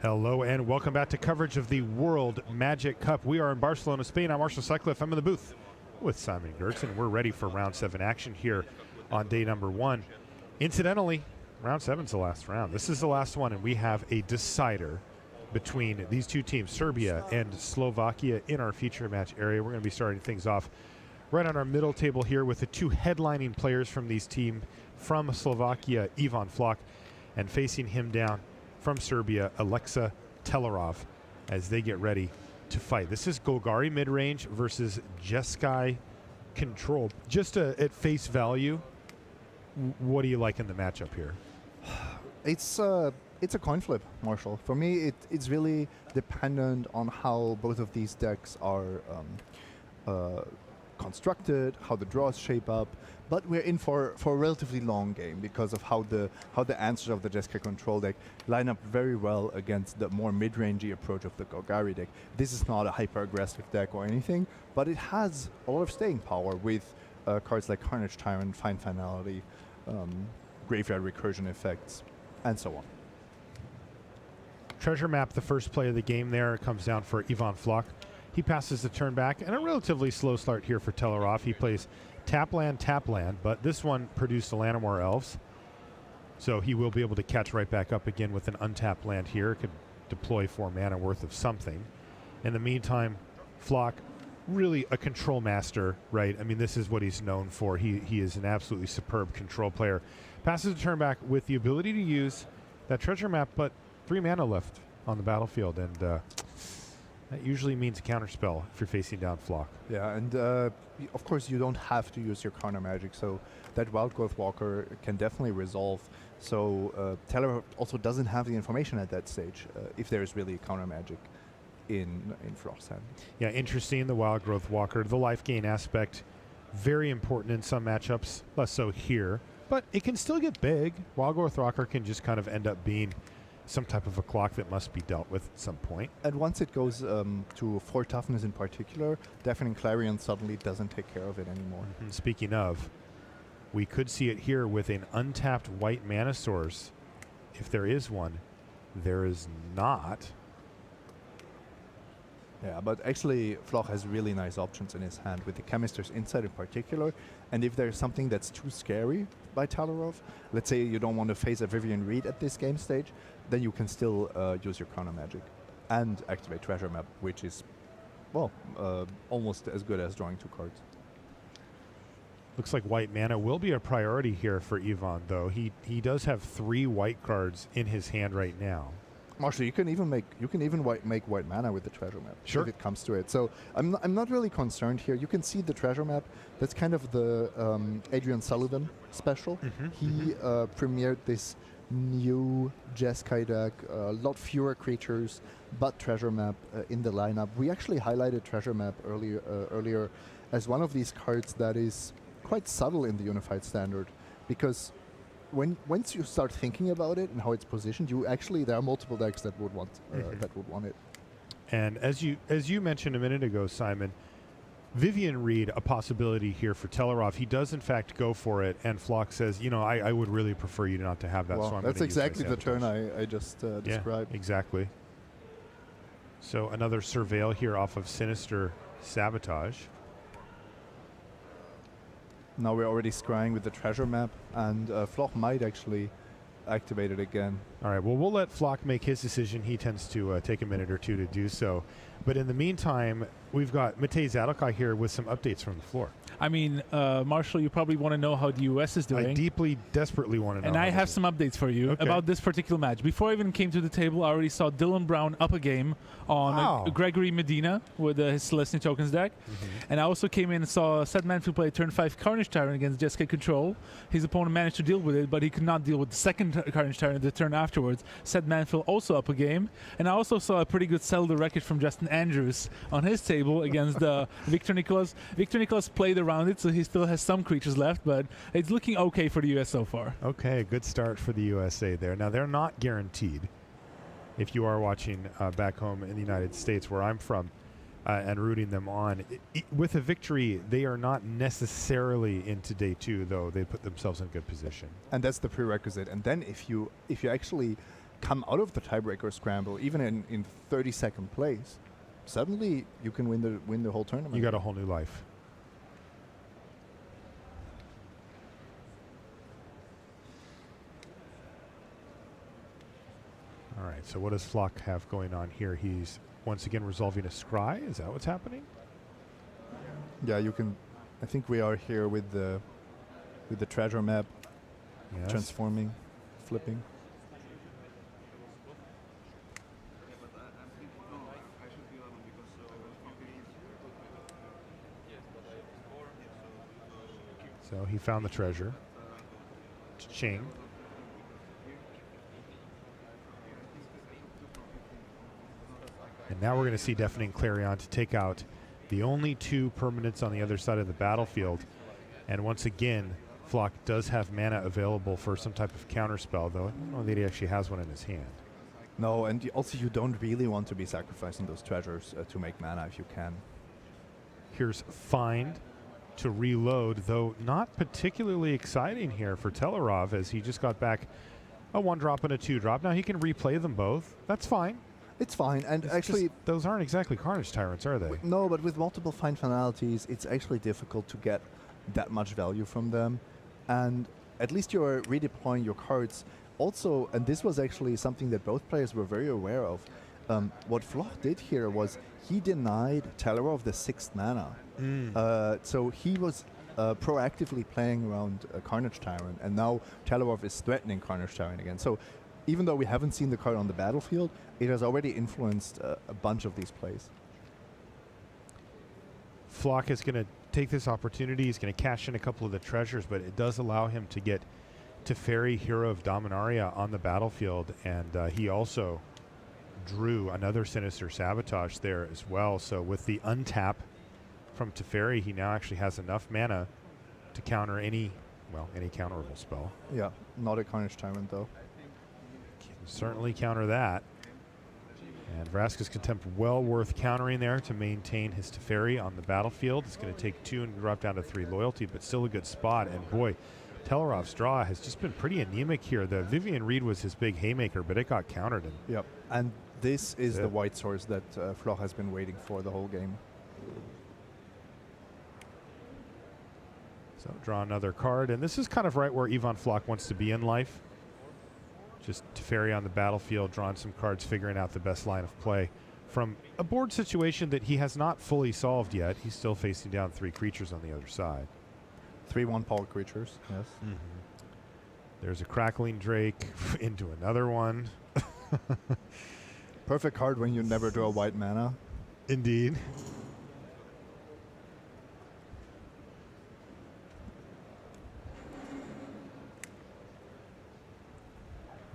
Hello and welcome back to coverage of the World Magic Cup. We are in Barcelona, Spain. I'm Marshall Sutcliffe. I'm in the booth with Simon Gertz, and we're ready for round 7 action here on day number 1. Incidentally, round 7 is the last round. This is the last one, and we have a decider between these two teams, Serbia and Slovakia, in our feature match area. We're going to be starting things off right on our middle table here with the two headlining players from these teams. From Slovakia, Ivan Flach, and facing him down from Serbia, Alexa Telerov, as they get ready to fight. This is Golgari Midrange versus Jeskai Control. Just at face value, what do you like in the matchup here? It's a coin flip, Marshall. For me, it's really dependent on how both of these decks are constructed, how the draws shape up. But we're in for a relatively long game because of how the answers of the Jeskai Control deck line up very well against the more mid-rangey approach of the Golgari deck. This is not a hyper-aggressive deck or anything, but it has a lot of staying power with cards like Carnage Tyrant, Fine Finality, Graveyard Recursion effects, and so on. Treasure Map, the first play of the game there, comes down for Ivan Flach. He passes the turn back, and a relatively slow start here for Telerov. He plays tap land, but this one produced the Llanowar Elves, so he will be able to catch right back up again with an untapped land here. Could deploy 4 mana worth of something. In the meantime, Flach, really a control master, right? I mean, this is what he's known for. He is an absolutely superb control player. Passes the turn back with the ability to use that treasure map, but 3 mana left on the battlefield, and that usually means a counterspell if you're facing down Flach. Yeah, and of course you don't have to use your counter magic, so that Wild Growth Walker can definitely resolve. So Teller also doesn't have the information at that stage if there is really a counter magic in Flach's hand. Yeah, interesting, the Wild Growth Walker. The life gain aspect, very important in some matchups, less so here. But it can still get big. Wild Growth Walker can just kind of end up being some type of a clock that must be dealt with at some point. And once it goes to 4 toughness in particular, Deafening Clarion suddenly doesn't take care of it anymore. Speaking of, we could see it here with an untapped white mana source. If there is one, there is not. Yeah, but actually Flach has really nice options in his hand with the Chemister's Insight in particular. And if there's something that's too scary by Telerov, let's say you don't want to face a Vivian Reed at this game stage, then you can still use your counter magic and activate Treasure Map, which is, well, almost as good as drawing 2 cards. Looks like white mana will be a priority here for Ivan, though. He does have 3 white cards in his hand right now. Marshall, you can even make white mana with the treasure map if it comes to it. So I'm not really concerned here. You can see the treasure map. That's kind of the Adrian Sullivan special. He premiered this new Jeskai deck, a lot fewer creatures, but treasure map in the lineup. We actually highlighted treasure map earlier as one of these cards that is quite subtle in the Unified Standard, because once you start thinking about it and how it's positioned, there are multiple decks that would want it. And as you mentioned a minute ago, Simon, Vivian Reed, a possibility here for Telerov. He does in fact go for it, and Flach says, I would really prefer you not to have that. Well, so I'm that's exactly the turn I just described. Yeah, exactly. So another Surveil here off of Sinister Sabotage. Now we're already scrying with the treasure map, and Flach might actually activate it again. All right, well, we'll let Flach make his decision. He tends to take a minute or two to do so. But in the meantime, we've got Matej Zadokai here with some updates from the floor. I mean, Marshall, you probably want to know how the U.S. is doing. I desperately want to know. And I have some updates for you about this particular match. Before I even came to the table, I already saw Dylan Brown up a game on Gregory Medina with his Celestial Tokens deck. And I also came in and saw Seth Manfield play turn 5 Carnage Tyrant against Jeskai Control. His opponent managed to deal with it, but he could not deal with the second Carnage Tyrant the turn afterwards. Seth Manfield also up a game. And I also saw a pretty good sell the wreckage from Justin Andrews on his table against Victor Nicholas. Victor Nicholas played around it, so he still has some creatures left, but it's looking okay for the U.S. so far. Okay, good start for the USA there. Now, they're not guaranteed. If you are watching back home in the United States, where I'm from, and rooting them on, with a victory, they are not necessarily into day 2, though they put themselves in a good position. And that's the prerequisite. And then if you actually come out of the tiebreaker scramble, even in 32nd place, suddenly you can win the whole tournament. You got a whole new life. All right, so what does Flock have going on here? He's once again resolving a scry. Is that what's happening? Yeah, you can. I think we are here with the treasure map, transforming, flipping. So he found the treasure. Ching. And now we're going to see Deafening Clarion to take out the only two permanents on the other side of the battlefield. And once again, Flock does have mana available for some type of counterspell, though I don't know that he actually has one in his hand. No, and also you don't really want to be sacrificing those treasures to make mana if you can. Here's Find to reload, though not particularly exciting here for Telerov, as he just got back a 1-drop and a 2-drop. Now he can replay them both. That's fine. It's fine, and It's actually... just, those aren't exactly Carnage Tyrants, are they? No, but with multiple Find finalities, it's actually difficult to get that much value from them. And at least you're redeploying your cards. Also, and this was actually something that both players were very aware of, what Floch did here was he denied Telerov the 6th mana. So he was proactively playing around Carnage Tyrant, and now Telerov is threatening Carnage Tyrant again. So even though we haven't seen the card on the battlefield, it has already influenced a bunch of these plays. Flock is going to take this opportunity. He's going to cash in a couple of the treasures, but it does allow him to get Teferi, Hero of Dominaria, on the battlefield, and he also drew another Sinister Sabotage there as well. So with the untap from Teferi, he now actually has enough mana to counter any counterable spell. Yeah, not a Carnage Tyrant though. Can certainly counter that. And Vraska's Contempt well worth countering there to maintain his Teferi on the battlefield. It's going to take 2 and drop down to 3 loyalty, but still a good spot. And boy, Telerov's draw has just been pretty anemic here. The Vivian Reed was his big haymaker, but it got countered. Yep, and this is the white source that Floch has been waiting for the whole game. So draw another card, and this is kind of right where Ivan Floch wants to be in life. Just Teferi on the battlefield, drawing some cards, figuring out the best line of play from a board situation that he has not fully solved yet. He's still facing down 3 creatures on the other side. 3 1-power creatures, yes. There's a Crackling Drake into another one. Perfect card when you never draw white mana. Indeed.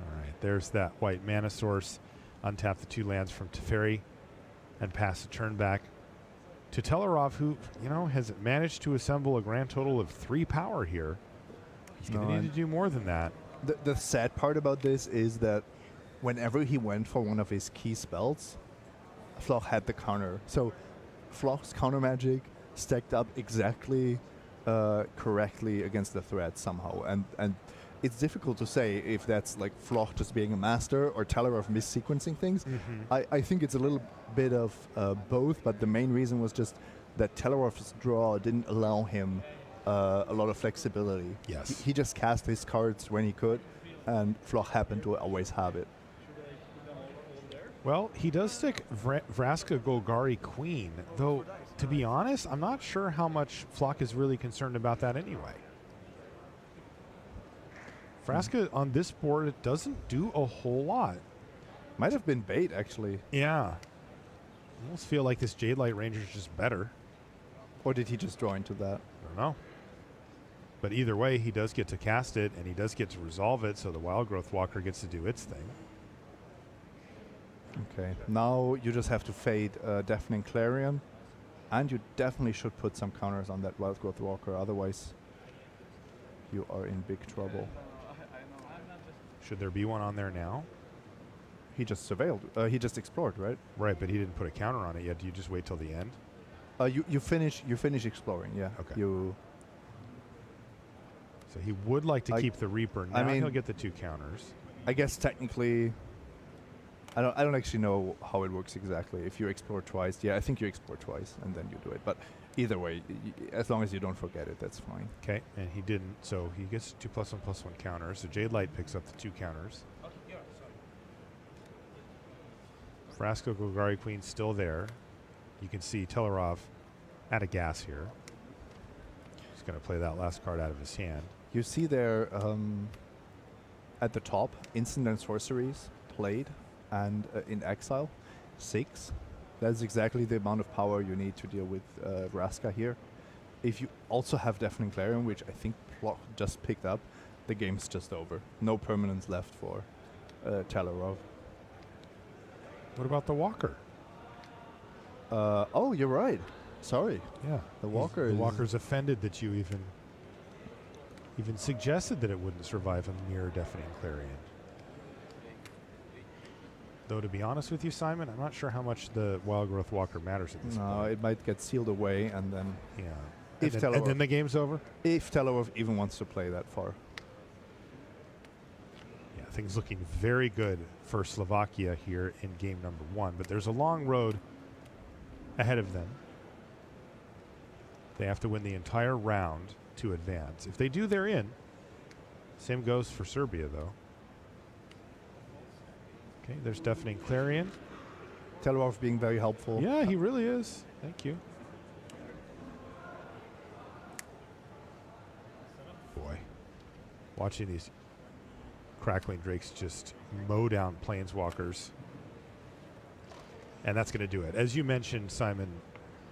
All right, there's that white mana source. Untap the 2 lands from Teferi and pass the turn back to Telerov, who, has managed to assemble a grand total of 3 power here. He's going to need to do more than that. The sad part about this is that whenever he went for one of his key spells, Floch had the counter. So Floch's counter magic stacked up exactly correctly against the threat somehow. And it's difficult to say if that's like Floch just being a master or Telerov missequencing things. I think it's a little bit of both, but the main reason was just that Telerov's draw didn't allow him a lot of flexibility. Yes. He just cast his cards when he could, and Floch happened to always have it. Well, he does stick Vraska Golgari Queen, though, to be honest, I'm not sure how much Floch is really concerned about that anyway. Vraska on this board, it doesn't do a whole lot. Might have been bait, actually. Yeah. I almost feel like this Jade Light Ranger is just better. Or did he just draw into that? I don't know. But either way, he does get to cast it, and he does get to resolve it, so the Wild Growth Walker gets to do its thing. Okay, now you just have to fade Deafening Clarion, and you definitely should put some counters on that Wild Growth Walker, otherwise you are in big trouble. Should there be one on there now? He just surveilled. He just explored, right? Right, but he didn't put a counter on it yet. Do you just wait till the end? You finish exploring, yeah. Okay. So he would like to keep the Reaper. Now he'll get the 2 counters. I guess technically I don't actually know how it works exactly. If you explore twice, I think you explore twice and then you do it. But either way, as long as you don't forget it, that's fine. Okay, and he didn't, so he gets 2+1/+1 counters. So Jade Light picks up the 2 counters. Frasco Golgari Queen still there. You can see Telerov out of gas here. He's going to play that last card out of his hand. You see there at the top, instant and sorceries played, and in exile, 6. That's exactly the amount of power you need to deal with Vraska here. If you also have Deafening Clarion, which I think Plock just picked up, the game's just over. No permanence left for Telerov. What about the Walker? Oh, you're right. Sorry. Yeah. The Walker. The Walker's offended that you even suggested that it wouldn't survive a mere Deafening Clarion. Though, to be honest with you, Simon, I'm not sure how much the Wild Growth Walker matters at this point. No, it might get sealed away, and then... Yeah. And then the game's over? If Telerov even wants to play that far. Yeah, things looking very good for Slovakia here in game number 1, but there's a long road ahead of them. They have to win the entire round to advance. If they do, they're in. Same goes for Serbia, though. Okay, there's Deafening Clarion. Telerov being very helpful. Yeah, he really is. Thank you. Boy, watching these Crackling Drakes just mow down Planeswalkers. And that's going to do it. As you mentioned, Simon,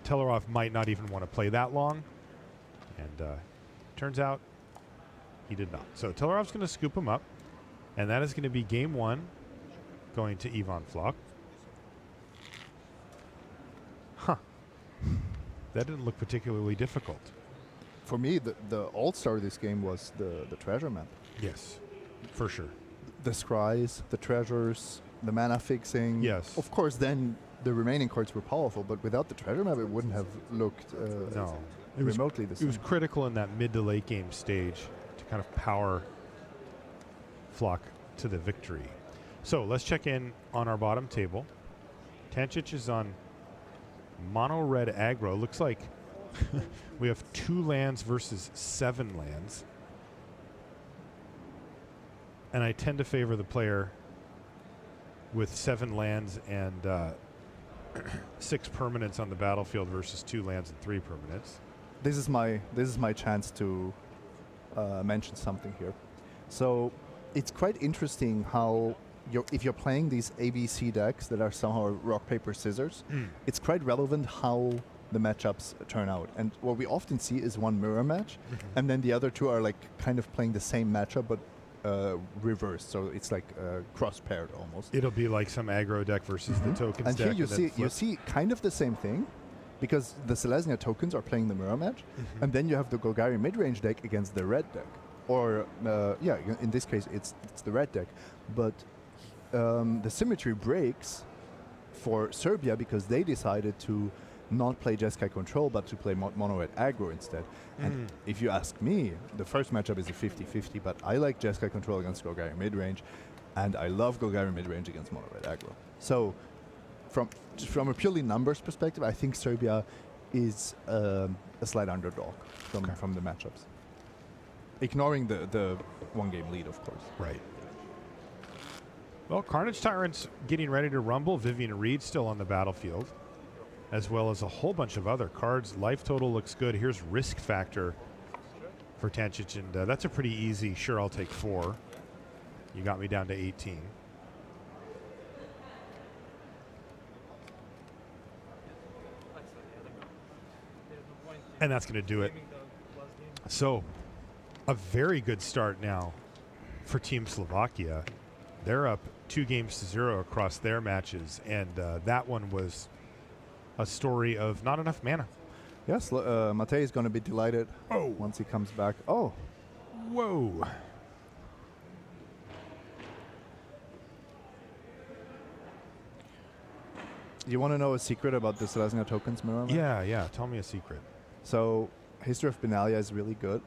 Telerov might not even want to play that long. And turns out he did not. So Telerov's going to scoop him up. And that is going to be game 1 going to Ivan Flock. Huh. That didn't look particularly difficult. For me, the all-star of this game was the treasure map. Yes, for sure. The scries, the treasures, the mana fixing. Yes. Of course, then the remaining cards were powerful, but without the treasure map, it wouldn't have looked remotely the same. It was critical in that mid to late game stage to kind of power Flock to the victory. So let's check in on our bottom table. Tancic is on mono red aggro. Looks like we have 2 lands versus 7 lands. And I tend to favor the player with 7 lands and 6 permanents on the battlefield versus 2 lands and 3 permanents. This is my chance to mention something here. So it's quite interesting how if you're playing these ABC decks that are somehow rock, paper, scissors, it's quite relevant how the matchups turn out. And what we often see is one mirror match, and then the other 2 are like kind of playing the same matchup, but reversed. So it's like cross-paired almost. It'll be like some aggro deck versus the tokens and deck. And here you see kind of the same thing, because the Selesnya tokens are playing the mirror match, and then you have the Golgari midrange deck against the red deck. Or, in this case, it's the red deck. But the symmetry breaks for Serbia because they decided to not play Jeskai Control, but to play mono red aggro instead. And if you ask me, the first matchup is a 50-50, but I like Jeskai Control against Golgari midrange, and I love Golgari midrange against mono red aggro. So, from a purely numbers perspective, I think Serbia is a slight underdog from the matchups. Ignoring the 1-game lead, of course. Right. Well, Carnage Tyrant's getting ready to rumble. Vivian Reed still on the battlefield, as well as a whole bunch of other cards. Life total looks good. Here's Risk Factor for Tancic, and that's a pretty easy, sure, I'll take 4. You got me down to 18. And that's going to do it. So, a very good start now for Team Slovakia. They're up 2-0 across their matches, and that one was a story of not enough mana. Yes, Matej is going to be delighted once he comes back. Oh. Whoa. You want to know a secret about the Selesnya tokens mirror match? Yeah. Tell me a secret. So, History of Benalia is really good,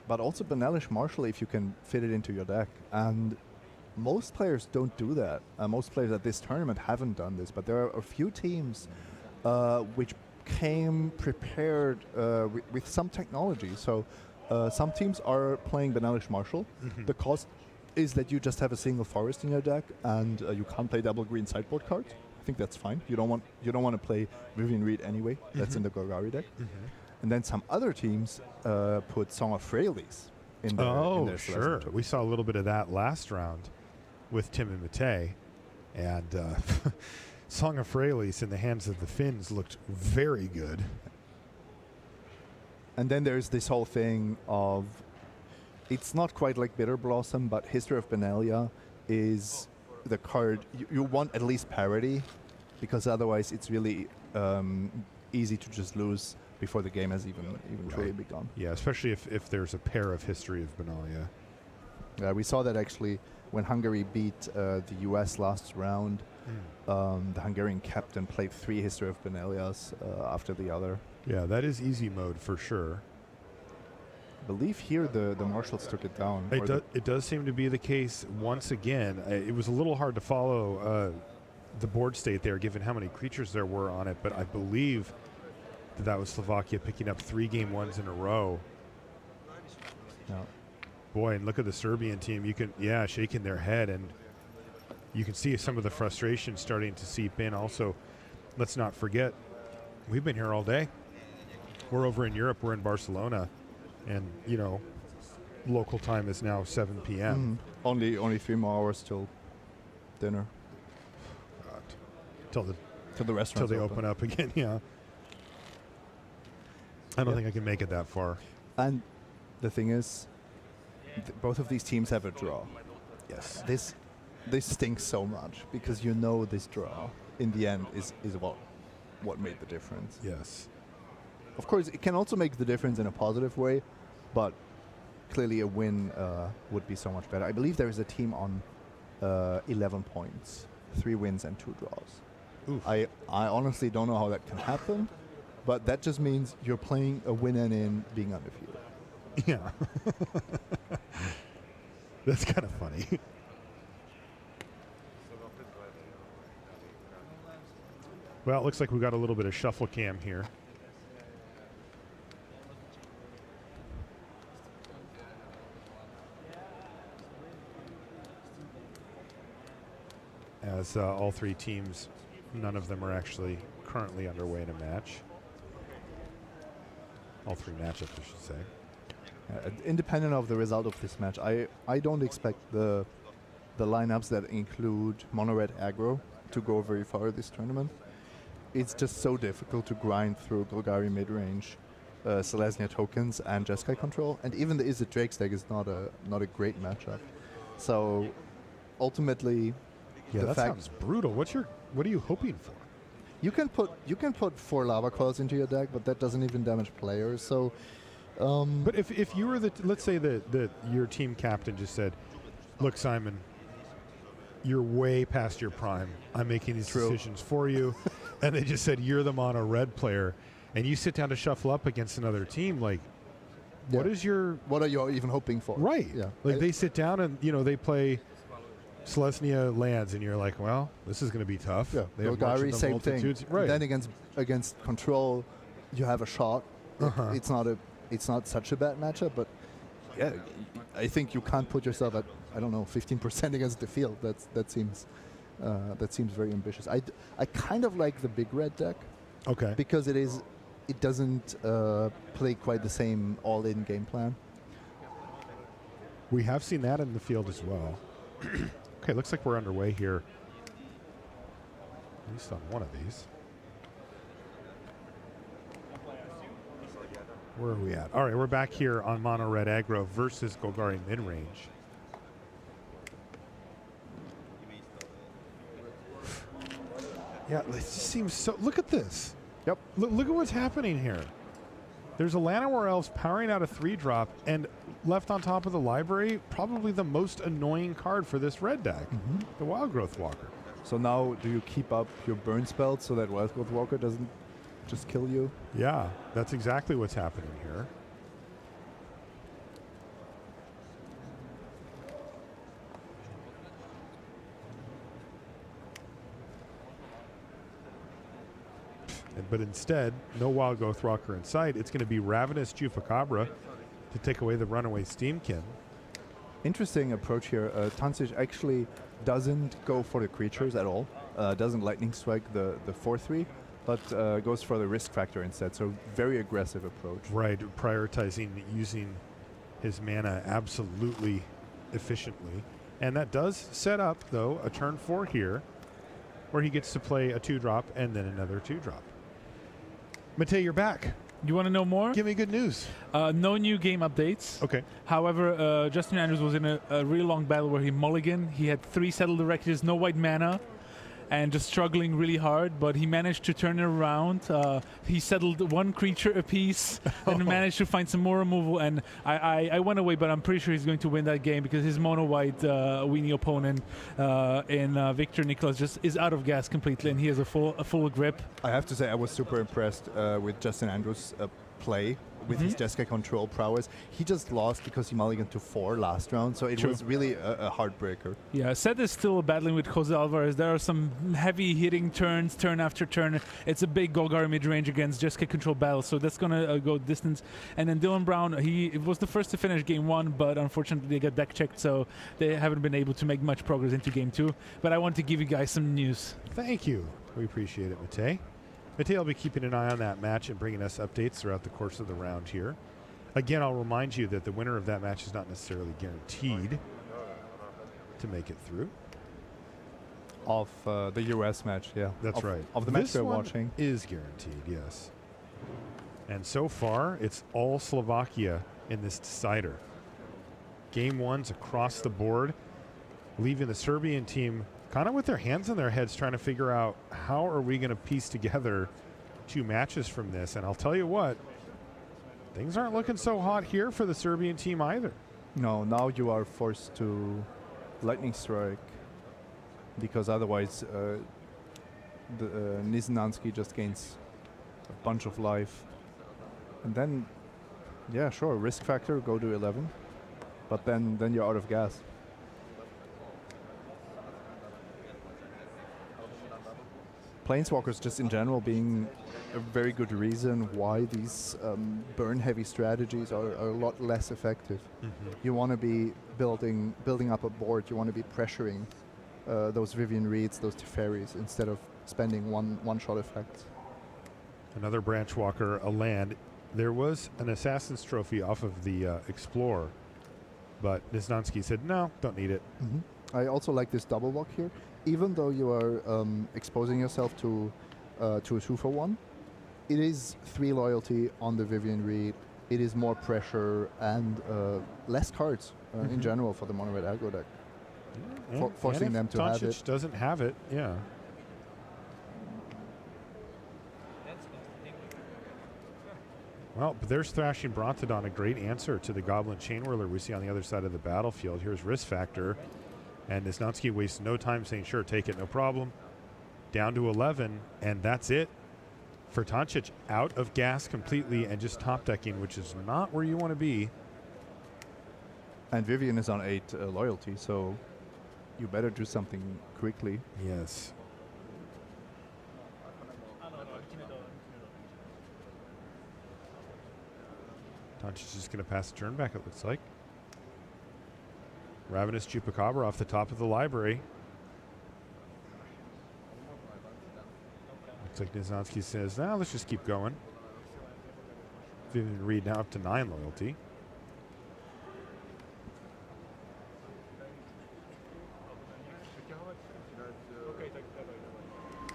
but also Benalish Marshal if you can fit it into your deck. And most players don't do that. Most players at this tournament haven't done this, but there are a few teams which came prepared with some technology. So some teams are playing Banalish Marshal. The cost is that you just have a single forest in your deck, and you can't play double green sideboard cards. I think that's fine. You don't want to play Vivian Reed anyway. That's in the Golgari deck. And then some other teams put Song of Freyalise in their sure. We saw a little bit of that last round with Tim and Matei, and Song of Freyalise in the hands of the Finns looked very good. And then there's this whole thing of, it's not quite like Bitter Blossom, but History of Benalia is the card you want at least parity, because otherwise it's really easy to just lose before the game has even truly begun. Yeah, especially if there's a pair of History of Benalia. Yeah, we saw that actually when Hungary beat the US last round. The Hungarian captain played 3 History of Benalias after the other. Yeah, that is easy mode for sure. I believe here the Marshals took it down. It does seem to be the case once again. It was a little hard to follow the board state there, given how many creatures there were on it, but I believe that was Slovakia picking up 3 game ones in a row. Yeah. Boy, and look at the Serbian team. You can, shaking their head, and you can see some of the frustration starting to seep in. Also, let's not forget, we've been here all day. We're over in Europe. We're in Barcelona, and local time is now 7 p.m. Only 3 more hours till dinner. Till the restaurants till they open up again. Yeah. I don't think I can make it that far. And the thing is, both of these teams have a draw. Yes. This stinks so much, because this draw in the end is what made the difference. Yes. Of course, it can also make the difference in a positive way, but clearly a win would be so much better. I believe there is a team on 11 points, 3 wins and 2 draws. Oof. I honestly don't know how that can happen, but that just means you're playing a win and in being undefeated. Yeah. That's kind of funny. Well, it looks like we got a little bit of shuffle cam here. As all 3 teams, none of them are actually currently underway in a match. All 3 matchups, I should say. Independent of the result of this match, I don't expect the lineups that include mono-red aggro to go very far this tournament. It's just so difficult to grind through Golgari midrange, Selesnya tokens, and Jeskai control, and even the Izzet Drake's deck is not a great matchup. So ultimately, that sounds brutal. What are you hoping for? You can put 4 lava coils into your deck, but that doesn't even damage players. So, but if you were let's say that your team captain just said, "Look, Simon, you're way past your prime. I'm making these decisions for you," and they just said you're the mono red player, and you sit down to shuffle up against another team, like, what are you even hoping for? Right. Yeah. Like they sit down and they play Selesnya lands, and you're like, well, this is going to be tough. Yeah. Golgari, same thing. Right. Then against control, you have a shot. It's not such a bad matchup, but yeah, I think you can't put yourself at 15% against the field. That seems very ambitious. I kind of like the big red deck. Okay. Because it doesn't play quite the same all-in game plan. We have seen that in the field as well. Okay, looks like we're underway here. At least on one of these. Where are we at? All right, we're back here on mono red aggro versus Golgari midrange. Yeah, it just seems so. Look at this. Yep. Look at what's happening here. There's a Llanowar Elves powering out a 3-drop, and left on top of the library, probably the most annoying card for this red deck, the Wild Growth Walker. So now, do you keep up your burn spells so that Wild Growth Walker doesn't just kill you? Yeah, that's exactly what's happening here. But instead, no Wild Growth Walker in sight. It's going to be Ravenous Chupacabra to take away the runaway Steamkin. Interesting approach here. Tancic actually doesn't go for the creatures at all. Doesn't Lightning Strike the 4/3, but goes for the risk factor instead. So very aggressive approach. Right, prioritizing using his mana absolutely efficiently. And that does set up, though, a turn 4 here, where he gets to play a 2-drop and then another 2-drop. Matej, you're back. You want to know more? Give me good news. No new game updates. Okay. However, Justin Andrews was in a really long battle where he mulliganed. He had 3 Settled Directives, no white mana, and just struggling really hard, but he managed to turn it around. He settled 1 creature apiece and managed to find some more removal, and I went away, but I'm pretty sure he's going to win that game because his mono-white weenie opponent in Victor Nicholas just is out of gas completely, and he has a full grip. I have to say I was super impressed with Justin Andrews' play with his Jeskai control prowess. He just lost because he mulliganed to 4 last round, so it was really a heartbreaker. Yeah, Seth is still battling with Jose Alvarez. There are some heavy hitting turns, turn after turn. It's a big Golgari mid-range against Jeskai control battle, so that's going to go distance. And then Dylan Brown, he was the first to finish game 1, but unfortunately they got deck checked, so they haven't been able to make much progress into game 2. But I want to give you guys some news. Thank you. We appreciate it, Matej. Matej will be keeping an eye on that match and bringing us updates throughout the course of the round here. Again, I'll remind you that the winner of that match is not necessarily guaranteed to make it through. Of the US match, yeah. That's right. Of the match we're watching. Is guaranteed, yes. And so far, it's all Slovakia in this decider. Game 1's across the board, leaving the Serbian team kind of with their hands on their heads trying to figure out how are we going to piece together 2 matches from this. And I'll tell you what, things aren't looking so hot here for the Serbian team either. No, now you are forced to Lightning Strike because otherwise Niznansky just gains a bunch of life. And then, yeah, sure, risk factor, go to 11. But then you're out of gas. Planeswalkers just in general being a very good reason why these burn-heavy strategies are a lot less effective. You want to be building up a board, you want to be pressuring those Vivian Reeds, those Teferis, instead of spending one-shot effects. Another Branch Walker, a land. There was an Assassin's Trophy off of the Explorer, but Niznansky said, no, don't need it. I also like this double block here. Even though you are exposing yourself to a 2-for-1, it is 3 loyalty on the Vivian Reed. It is more pressure and less cards in general for the mono-red aggro deck. Forcing them to have it. Doesn't have it, yeah. Well, but there's Thrashing Brontodon, a great answer to the Goblin Chainwhirler we see on the other side of the battlefield. Here's Risk Factor. And Niznansky wastes no time saying, sure, take it, no problem. Down to 11, and that's it. For Tancic, out of gas completely and just top decking, which is not where you want to be. And Vivian is on 8 loyalty, so you better do something quickly. Yes. Tancic is just going to pass the turn back, it looks like. Ravenous Chupacabra off the top of the library. Looks like Niznansky says, now let's just keep going. Vivian Reed now up to 9 loyalty.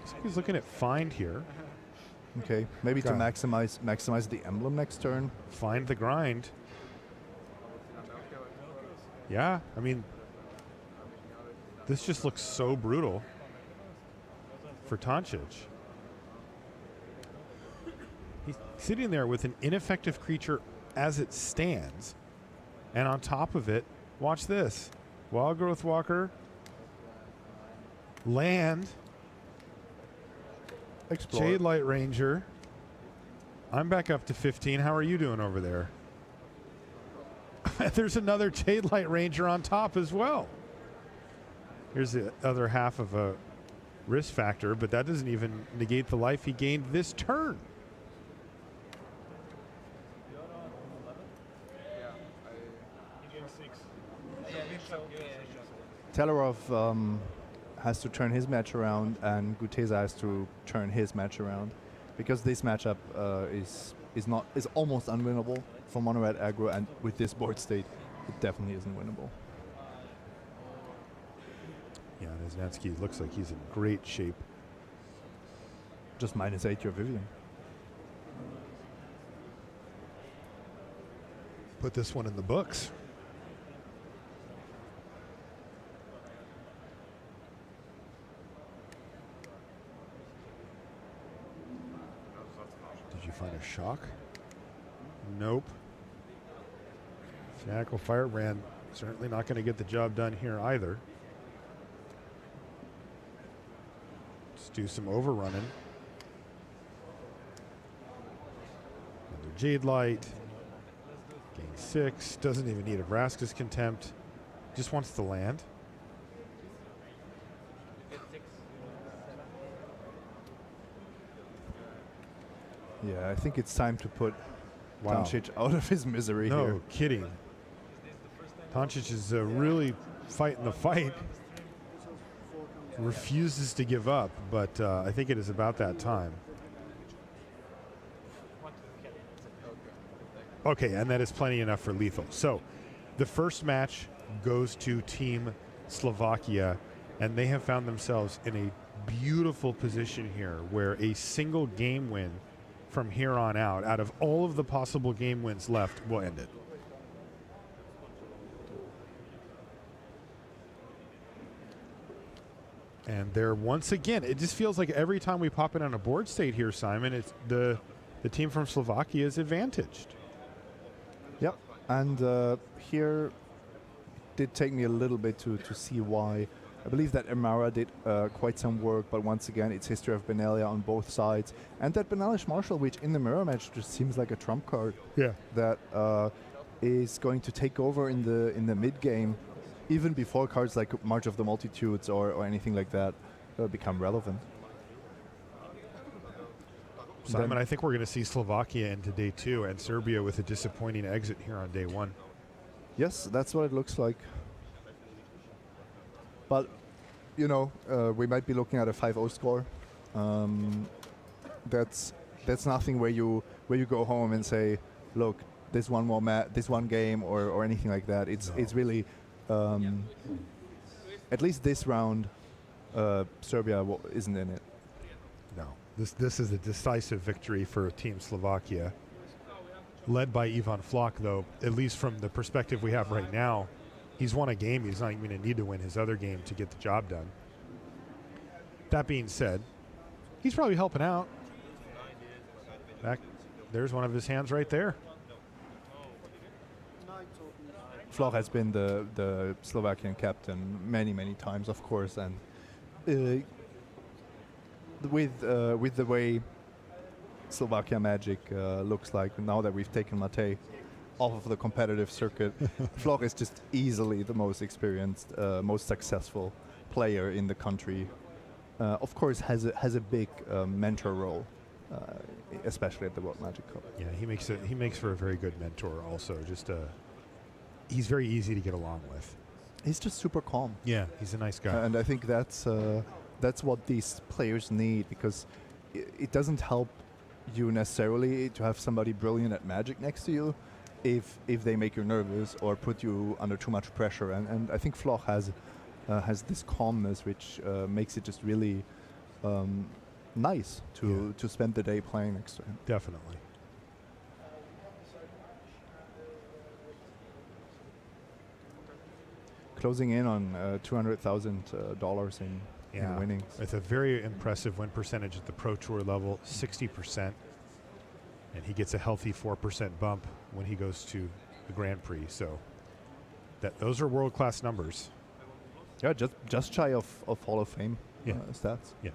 So he's looking at Find here. Okay, maybe to maximize the emblem next turn. Find the grind. Yeah, I mean, this just looks so brutal for Tancic. He's sitting there with an ineffective creature as it stands, and on top of it, watch this. Wild Growth Walker, land, Explore. Jade Light Ranger. I'm back up to 15. How are you doing over there? There's another Jade Light Ranger on top as well. Here's the other half of a risk factor, but that doesn't even negate the life he gained this turn. Talarov has to turn his match around, and Guteza has to turn his match around, because this matchup is almost unwinnable for mono red aggro, and with this board state, it definitely isn't winnable. Yeah, Nesnansky looks like he's in great shape. Just -8 your Vivian. Put this one in the books. Did you find a shock? Nope. Fanatical Firebrand certainly not going to get the job done here either. Let's do some overrunning. Another Jade Light. Gain 6. Doesn't even need a Vraska's Contempt. Just wants to land. Yeah, I think it's time to put Doncic out of his misery here. No kidding. Doncic is really fighting the fight. Refuses to give up, but I think it is about that time. Okay, and that is plenty enough for lethal. So the first match goes to Team Slovakia, and they have found themselves in a beautiful position here where a single game win from here on out of all of the possible game wins left, will end it. And there, once again, it just feels like every time we pop in on a board state here, Simon, it's the team from Slovakia is advantaged. Yep, and here it did take me a little bit to see why. I believe that Amara did quite some work, but once again, it's history of Benelia on both sides. And that Benalish Marshall, which in the mirror match just seems like a trump card, that is going to take over in the mid game, even before cards like March of the Multitudes or anything like that become relevant. Simon, I think we're going to see Slovakia into day 2 and Serbia with a disappointing exit here on day 1. Yes, that's what it looks like. But, you know, we might be looking at a 5-0 score. That's nothing where you go home and say, look, this one more this one game or anything like that. It's really, at least this round, Serbia isn't in it. No, this is a decisive victory for Team Slovakia, led by Ivan Flach. Though, at least from the perspective we have right now, he's won a game. He's not even going to need to win his other game to get the job done. That being said, he's probably helping out. There's one of his hands right there. Flach has been the Slovakian captain many times, of course, and with the way Slovakia Magic looks like now that we've taken Matej off of the competitive circuit, Flach is just easily the most experienced, most successful player in the country. Of course, has a big mentor role, especially at the World Magic Cup. Yeah, he makes for a very good mentor. Also, he's very easy to get along with. He's just super calm. Yeah, he's a nice guy. And I think that's what these players need, because it doesn't help you necessarily to have somebody brilliant at Magic next to you if they make you nervous or put you under too much pressure. And I think Flach has this calmness which makes it just really nice to spend the day playing next to him. Definitely. Closing in on $200,000 in winnings. It's a very impressive win percentage at the Pro Tour level, 60%. And he gets a healthy 4% bump when he goes to the Grand Prix. So those are world-class numbers. Yeah, just shy of Hall of Fame stats. Yeah.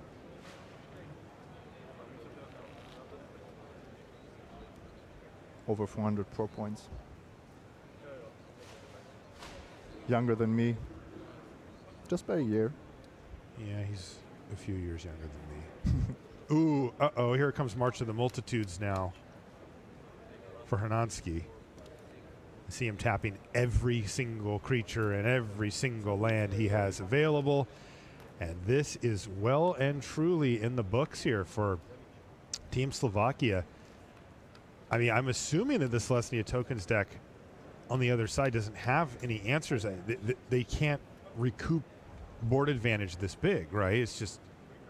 Over 400 pro points. Younger than me, just by a year. Yeah, he's a few years younger than me. Ooh, uh-oh, here comes March of the Multitudes now for Hernansky. I see him tapping every single creature and every single land he has available. And this is well and truly in the books here for Team Slovakia. I mean, I'm assuming that this Lesnia Tokens deck on the other side doesn't have any answers. They can't recoup board advantage this big, right?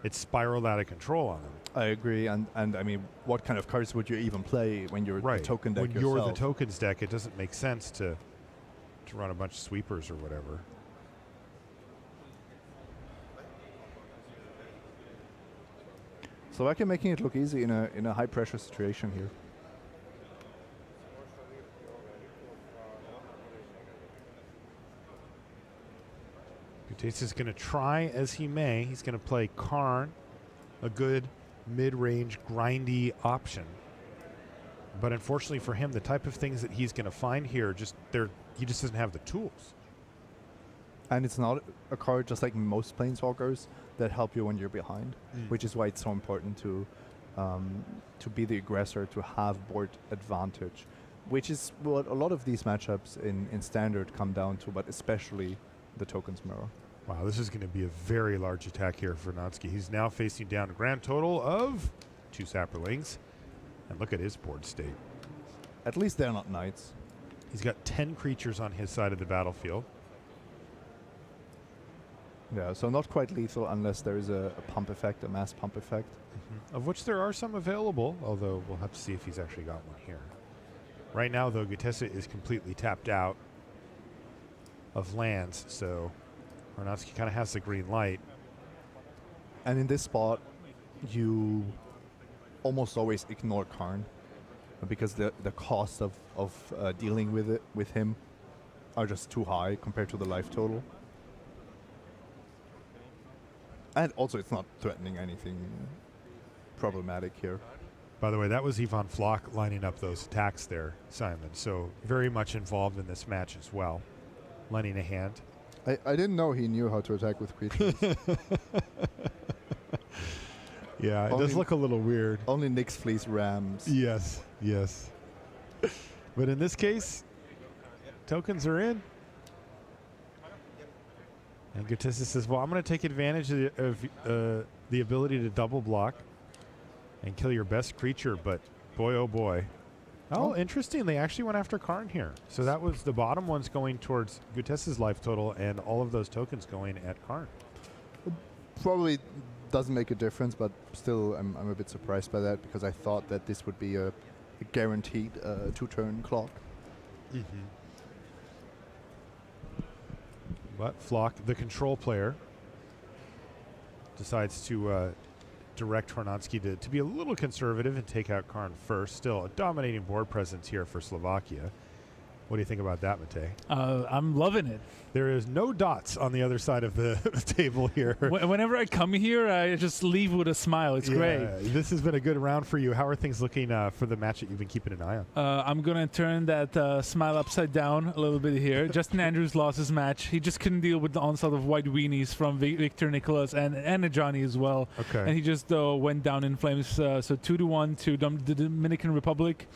It's spiraled out of control on them. I agree, and I mean, what kind of cards would you even play when you're the token deck when yourself? You're the tokens deck, it doesn't make sense to run a bunch of sweepers or whatever. Slovakia making it look easy in a high pressure situation here. Gutierrez is going to try as he may. He's going to play Karn, a good mid-range grindy option. But unfortunately for him, the type of things that he's going to find here, he just doesn't have the tools. And it's not a card just like most Planeswalkers that help you when you're behind, which is why it's so important to be the aggressor, to have board advantage, which is what a lot of these matchups in Standard come down to, but especially the tokens mirror. Wow, this is going to be a very large attack here for Hernansky. He's now facing down a grand total of 2 Saprolings. And look at his board state. At least they're not knights. He's got 10 creatures on his side of the battlefield. Yeah, so not quite lethal unless there is a pump effect, a mass pump effect. Of which there are some available, although we'll have to see if he's actually got one here. Right now, though, Gutesa is completely tapped out of lands, so Hernansky kind of has the green light. And in this spot, you almost always ignore Karn because the cost of dealing with him are just too high compared to the life total. And also, it's not threatening anything problematic here. By the way, that was Ivan Flock lining up those attacks there, Simon. So very much involved in this match as well. Lending a hand. I didn't know he knew how to attack with creatures. Yeah, it does look a little weird. Only Nyx flees rams. Yes, yes. But in this case, tokens are in. And Gutesa says, well, I'm going to take advantage of the ability to double block and kill your best creature, but boy, oh boy. Oh, interesting. They actually went after Karn here. So that was the bottom ones going towards Gutesa's life total and all of those tokens going at Karn. Probably doesn't make a difference, but still I'm a bit surprised by that because I thought that this would be a guaranteed 2-turn clock. But Flock, the control player, decides to direct Hernansky to be a little conservative and take out Karn first. Still a dominating board presence here for Slovakia. What do you think about that, Matej? I'm loving it. There is no dots on the other side of the table here. Whenever I come here, I just leave with a smile. It's great. This has been a good round for you. How are things looking for the match that you've been keeping an eye on? I'm going to turn that smile upside down a little bit here. Justin Andrews lost his match. He just couldn't deal with the onslaught of white weenies from Victor Nicholas and Johnny as well. Okay. And he just went down in flames. So 2-1 to the Dominican Republic.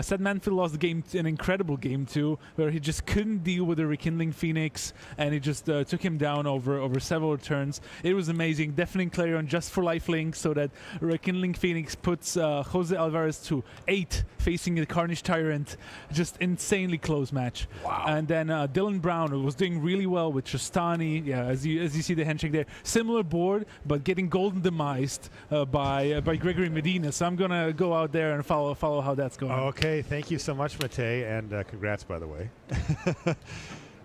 Seth Manfield lost the game, an incredible game too, where he just couldn't deal with the Rekindling Phoenix, and it just took him down over several turns. It was amazing. Deafening Clarion just for lifelink, so that Rekindling Phoenix puts Jose Alvarez to 8, facing the Carnage Tyrant. Just insanely close match. Wow. And then Dylan Brown was doing really well with Tristani. Yeah, as you see the handshake there. Similar board, but getting golden demised by Gregory Medina. So I'm gonna go out there and follow how that's going. Okay, thank you so much, Matej, and congrats, by the way,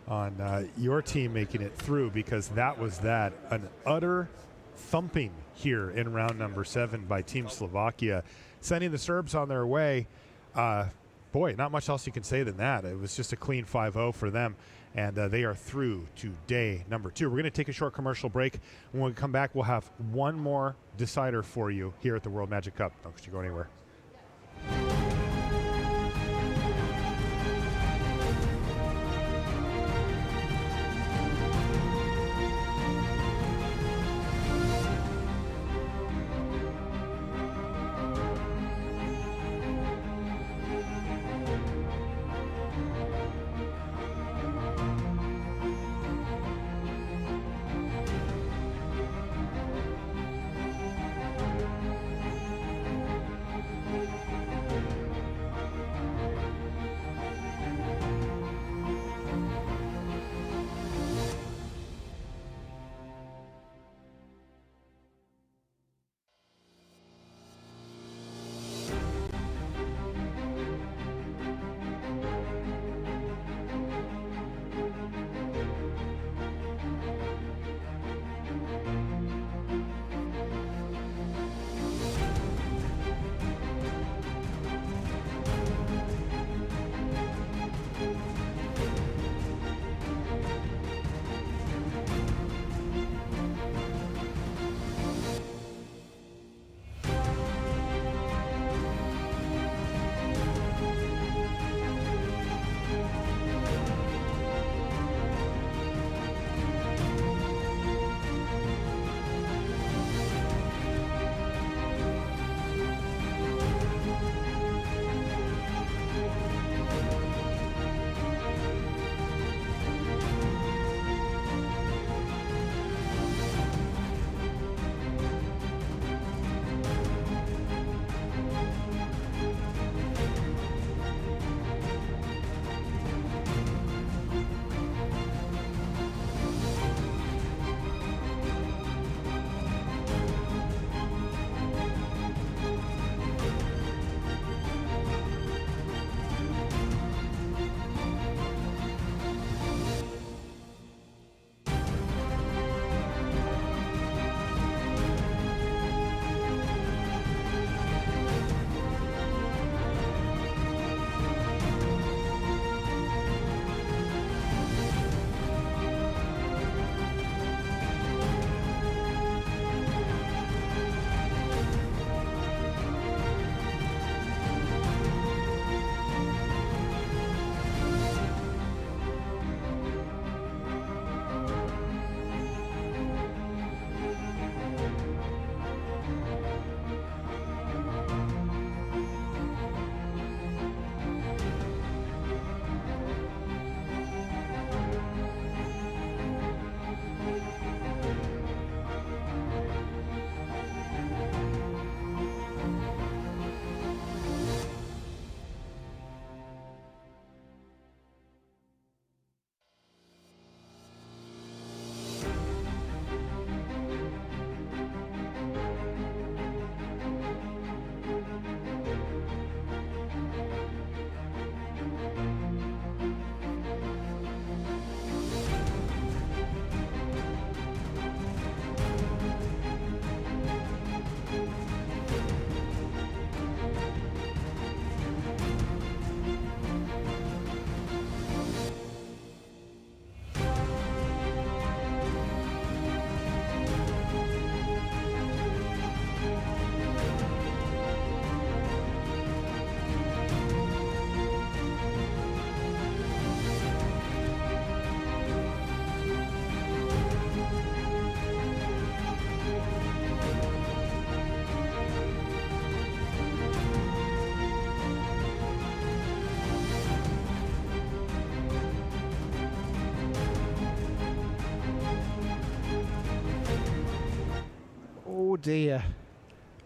on your team making it through, because that was an utter thumping here in round number 7 by Team Slovakia, sending the Serbs on their way. Boy, not much else you can say than that. It was just a clean 5-0 for them, and they are through to day number 2. We're going to take a short commercial break. When we come back, we'll have one more decider for you here at the World Magic Cup. Don't you go anywhere. dear.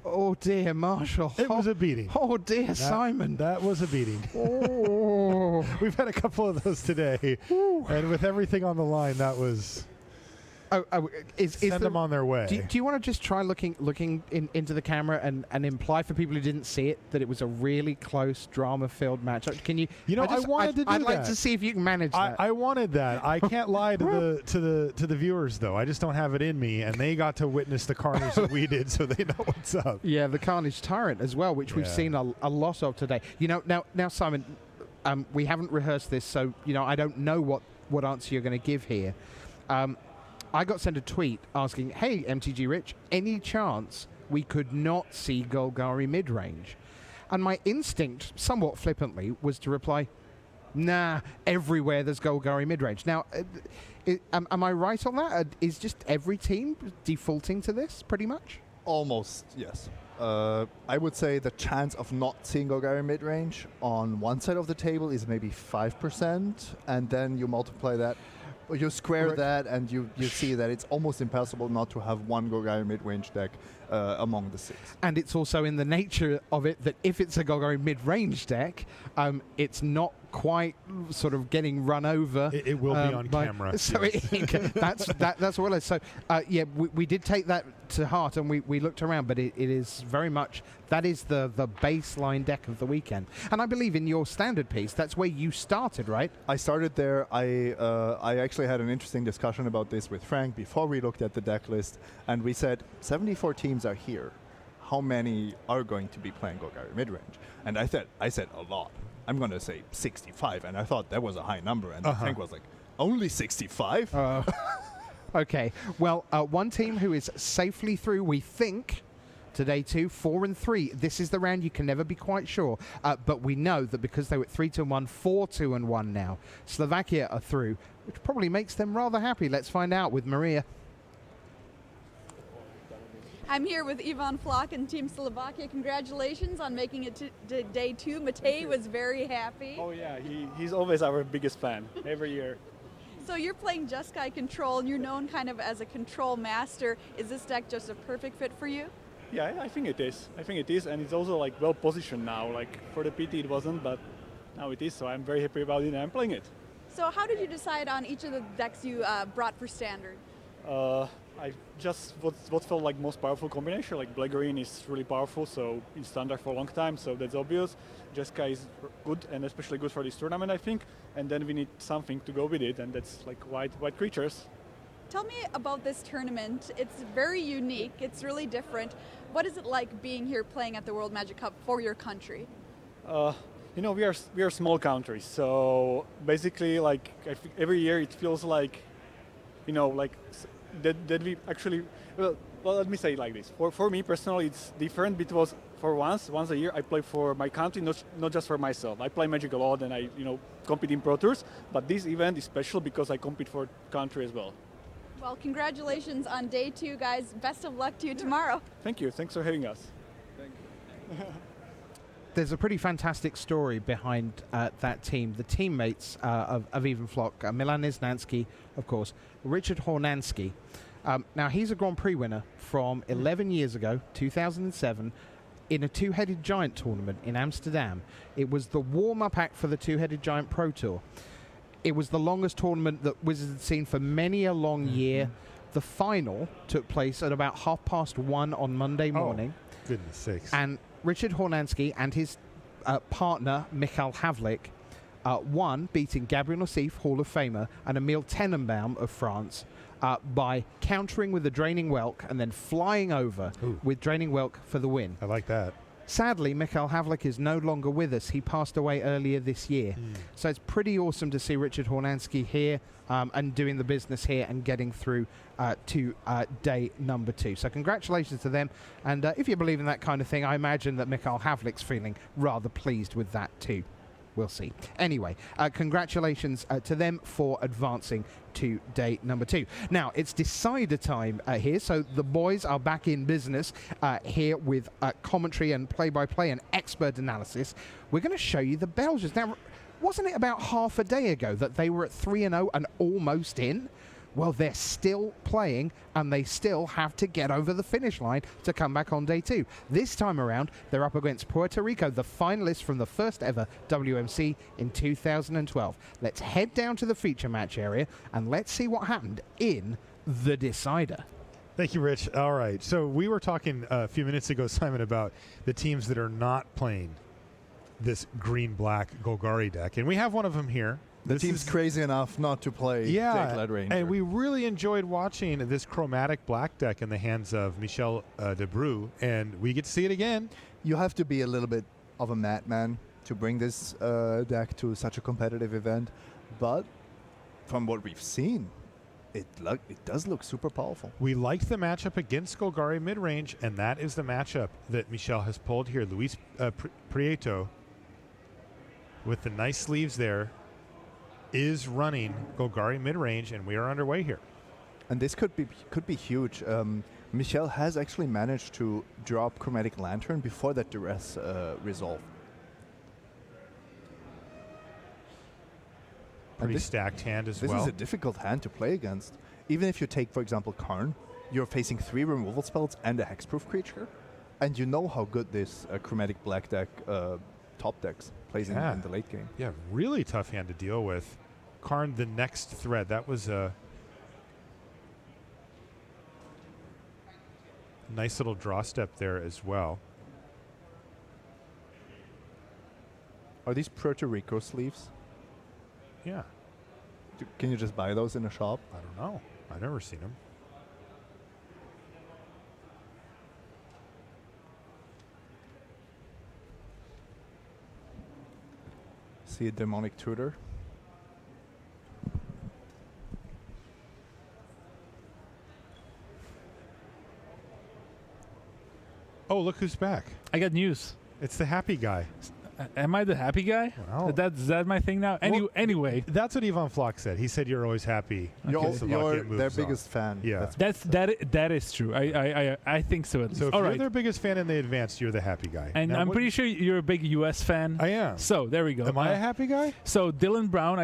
Oh dear, Marshall. It was a beating. Oh dear, Simon. That was a beating. Oh. We've had a couple of those today. And with everything on the line, that was... Send them on their way. Do you want to just try looking into the camera and imply for people who didn't see it that it was a really close, drama-filled match? Can you? I wanted to do I'd that. like to see if you can manage that. I wanted that. I can't lie to the viewers though. I just don't have it in me, and they got to witness the carnage that we did, so they know what's up. Yeah, the Carnage Tyrant as well, which we've seen a lot of today. Now Simon, we haven't rehearsed this, so I don't know what answer you're going to give here. I got sent a tweet asking, hey, MTG Rich, any chance we could not see Golgari mid-range? And my instinct, somewhat flippantly, was to reply, nah, everywhere there's Golgari mid-range. Now, am I right on that? Is just every team defaulting to this, pretty much? Almost, yes. I would say the chance of not seeing Golgari mid-range on one side of the table is maybe 5%, and then you multiply that. You square that, and you see that it's almost impossible not to have one Golgari mid-range deck among the 6. And it's also in the nature of it that if it's a Golgari mid-range deck, it's not quite sort of getting run over. It will be on camera. So that's what it is. So we did take that to heart, and we looked around, but it is very much, that is the baseline deck of the weekend. And I believe in your standard piece, that's where you started, right? I started there. I actually had an interesting discussion about this with Frank before we looked at the deck list, and we said 74 teams are here. How many are going to be playing Golgari midrange? And I said a lot. I'm going to say 65, and I thought that was a high number, and Frank was like, only 65? Okay, well, one team who is safely through, we think, today 2, 4 and 3. This is the round you can never be quite sure, but we know that because they were 3-1, 4-2-1 now, Slovakia are through, which probably makes them rather happy. Let's find out with Maria. I'm here with Ivan Flock and Team Slovakia. Congratulations on making it to day 2. Matej was very happy. Oh yeah, he's always our biggest fan, every year. So you're playing Jeskai Control, and you're known kind of as a control master. Is this deck just a perfect fit for you? Yeah, I think it is. And it's also like well positioned now. Like for the PT it wasn't, but now it is. So I'm very happy about it, and I'm playing it. So how did you decide on each of the decks you brought for standard? I just what felt like most powerful combination. Like black green is really powerful, so in standard for a long time, so that's obvious. Jeskai is good, and especially good for this tournament, I think. And then we need something to go with it, and that's like white creatures. Tell me about this tournament. It's very unique. It's really different. What is it like being here playing at the World Magic Cup for your country? We are a small country, so basically, like every year it feels like, that we actually, well, let me say it like this. For me personally, it's different because for once a year I play for my country, not just for myself. I play Magic a lot and I compete in Pro Tours, but this event is special because I compete for country as well. Well, congratulations on day 2, guys. Best of luck to you tomorrow. Thank you. Thanks for having us. Thank you. There's a pretty fantastic story behind that team. The teammates of Ivan Flock, Milan Isnansky, of course, Richard Hornansky. Now, he's a Grand Prix winner from 11 years ago, 2007, in a two-headed giant tournament in Amsterdam. It was the warm-up act for the two-headed giant Pro Tour. It was the longest tournament that Wizards had seen for many a long year. The final took place at about 1:30 on Monday morning. Oh, goodness sakes. And Richard Hornansky and his partner, Michael Havlik, won, beating Gabriel Nassif, Hall of Famer, and Emile Tenenbaum of France by countering with the Draining Welk and then flying over with Draining Welk for the win. I like that. Sadly, Michael Havlik is no longer with us. He passed away earlier this year. So it's pretty awesome to see Richard Hornansky here and doing the business here and getting through to day number 2. So congratulations to them. And if you believe in that kind of thing, I imagine that Michael Havlik's feeling rather pleased with that too. We'll see. Anyway, congratulations to them for advancing to day number 2. Now, it's decider time here, so the boys are back in business here with commentary and play-by-play and expert analysis. We're going to show you the Belgians. Now, wasn't it about half a day ago that they were at 3-0 and almost in? Well, they're still playing, and they still have to get over the finish line to come back on day 2. This time around, they're up against Puerto Rico, the finalists from the first ever WMC in 2012. Let's head down to the feature match area, and let's see what happened in the decider. Thank you, Rich. All right. So we were talking a few minutes ago, Simon, about the teams that are not playing this green-black Golgari deck. And we have one of them here. The team's crazy enough not to play Deck-led Ranger. And we really enjoyed watching this chromatic black deck in the hands of Michel Debreu, and we get to see it again. You have to be a little bit of a madman to bring this deck to such a competitive event. But from what we've seen, it does look super powerful. We liked the matchup against Golgari Midrange, and that is the matchup that Michel has pulled here. Luis Prieto, with the nice sleeves there, is running Golgari Midrange, and we are underway here. And this could be huge. Michel has actually managed to drop Chromatic Lantern before that duress resolved. Pretty stacked hand as well. This is a difficult hand to play against. Even if you take, for example, Karn, you're facing 3 removal spells and a hexproof creature, and you know how good this chromatic black deck top decks plays in the late game. Yeah, really tough hand to deal with. Karn, the next threat. That was a nice little draw step there as well. Are these Puerto Rico sleeves? Yeah. Can you just buy those in a shop? I don't know. I've never seen them. See a Demonic Tutor. Oh, look who's back. I got news. It's the happy guy. Am I the happy guy? Well, Is that my thing now? Anyway. That's what Ivan Flock said. He said you're always happy. You're their biggest fan. Yeah. That is true. I think so at least. So if All you're right. their biggest fan in the advanced, you're the happy guy. And now I'm pretty sure you're a big U.S. fan. I am. So there we go. Am I a happy guy? So Dylan Brown,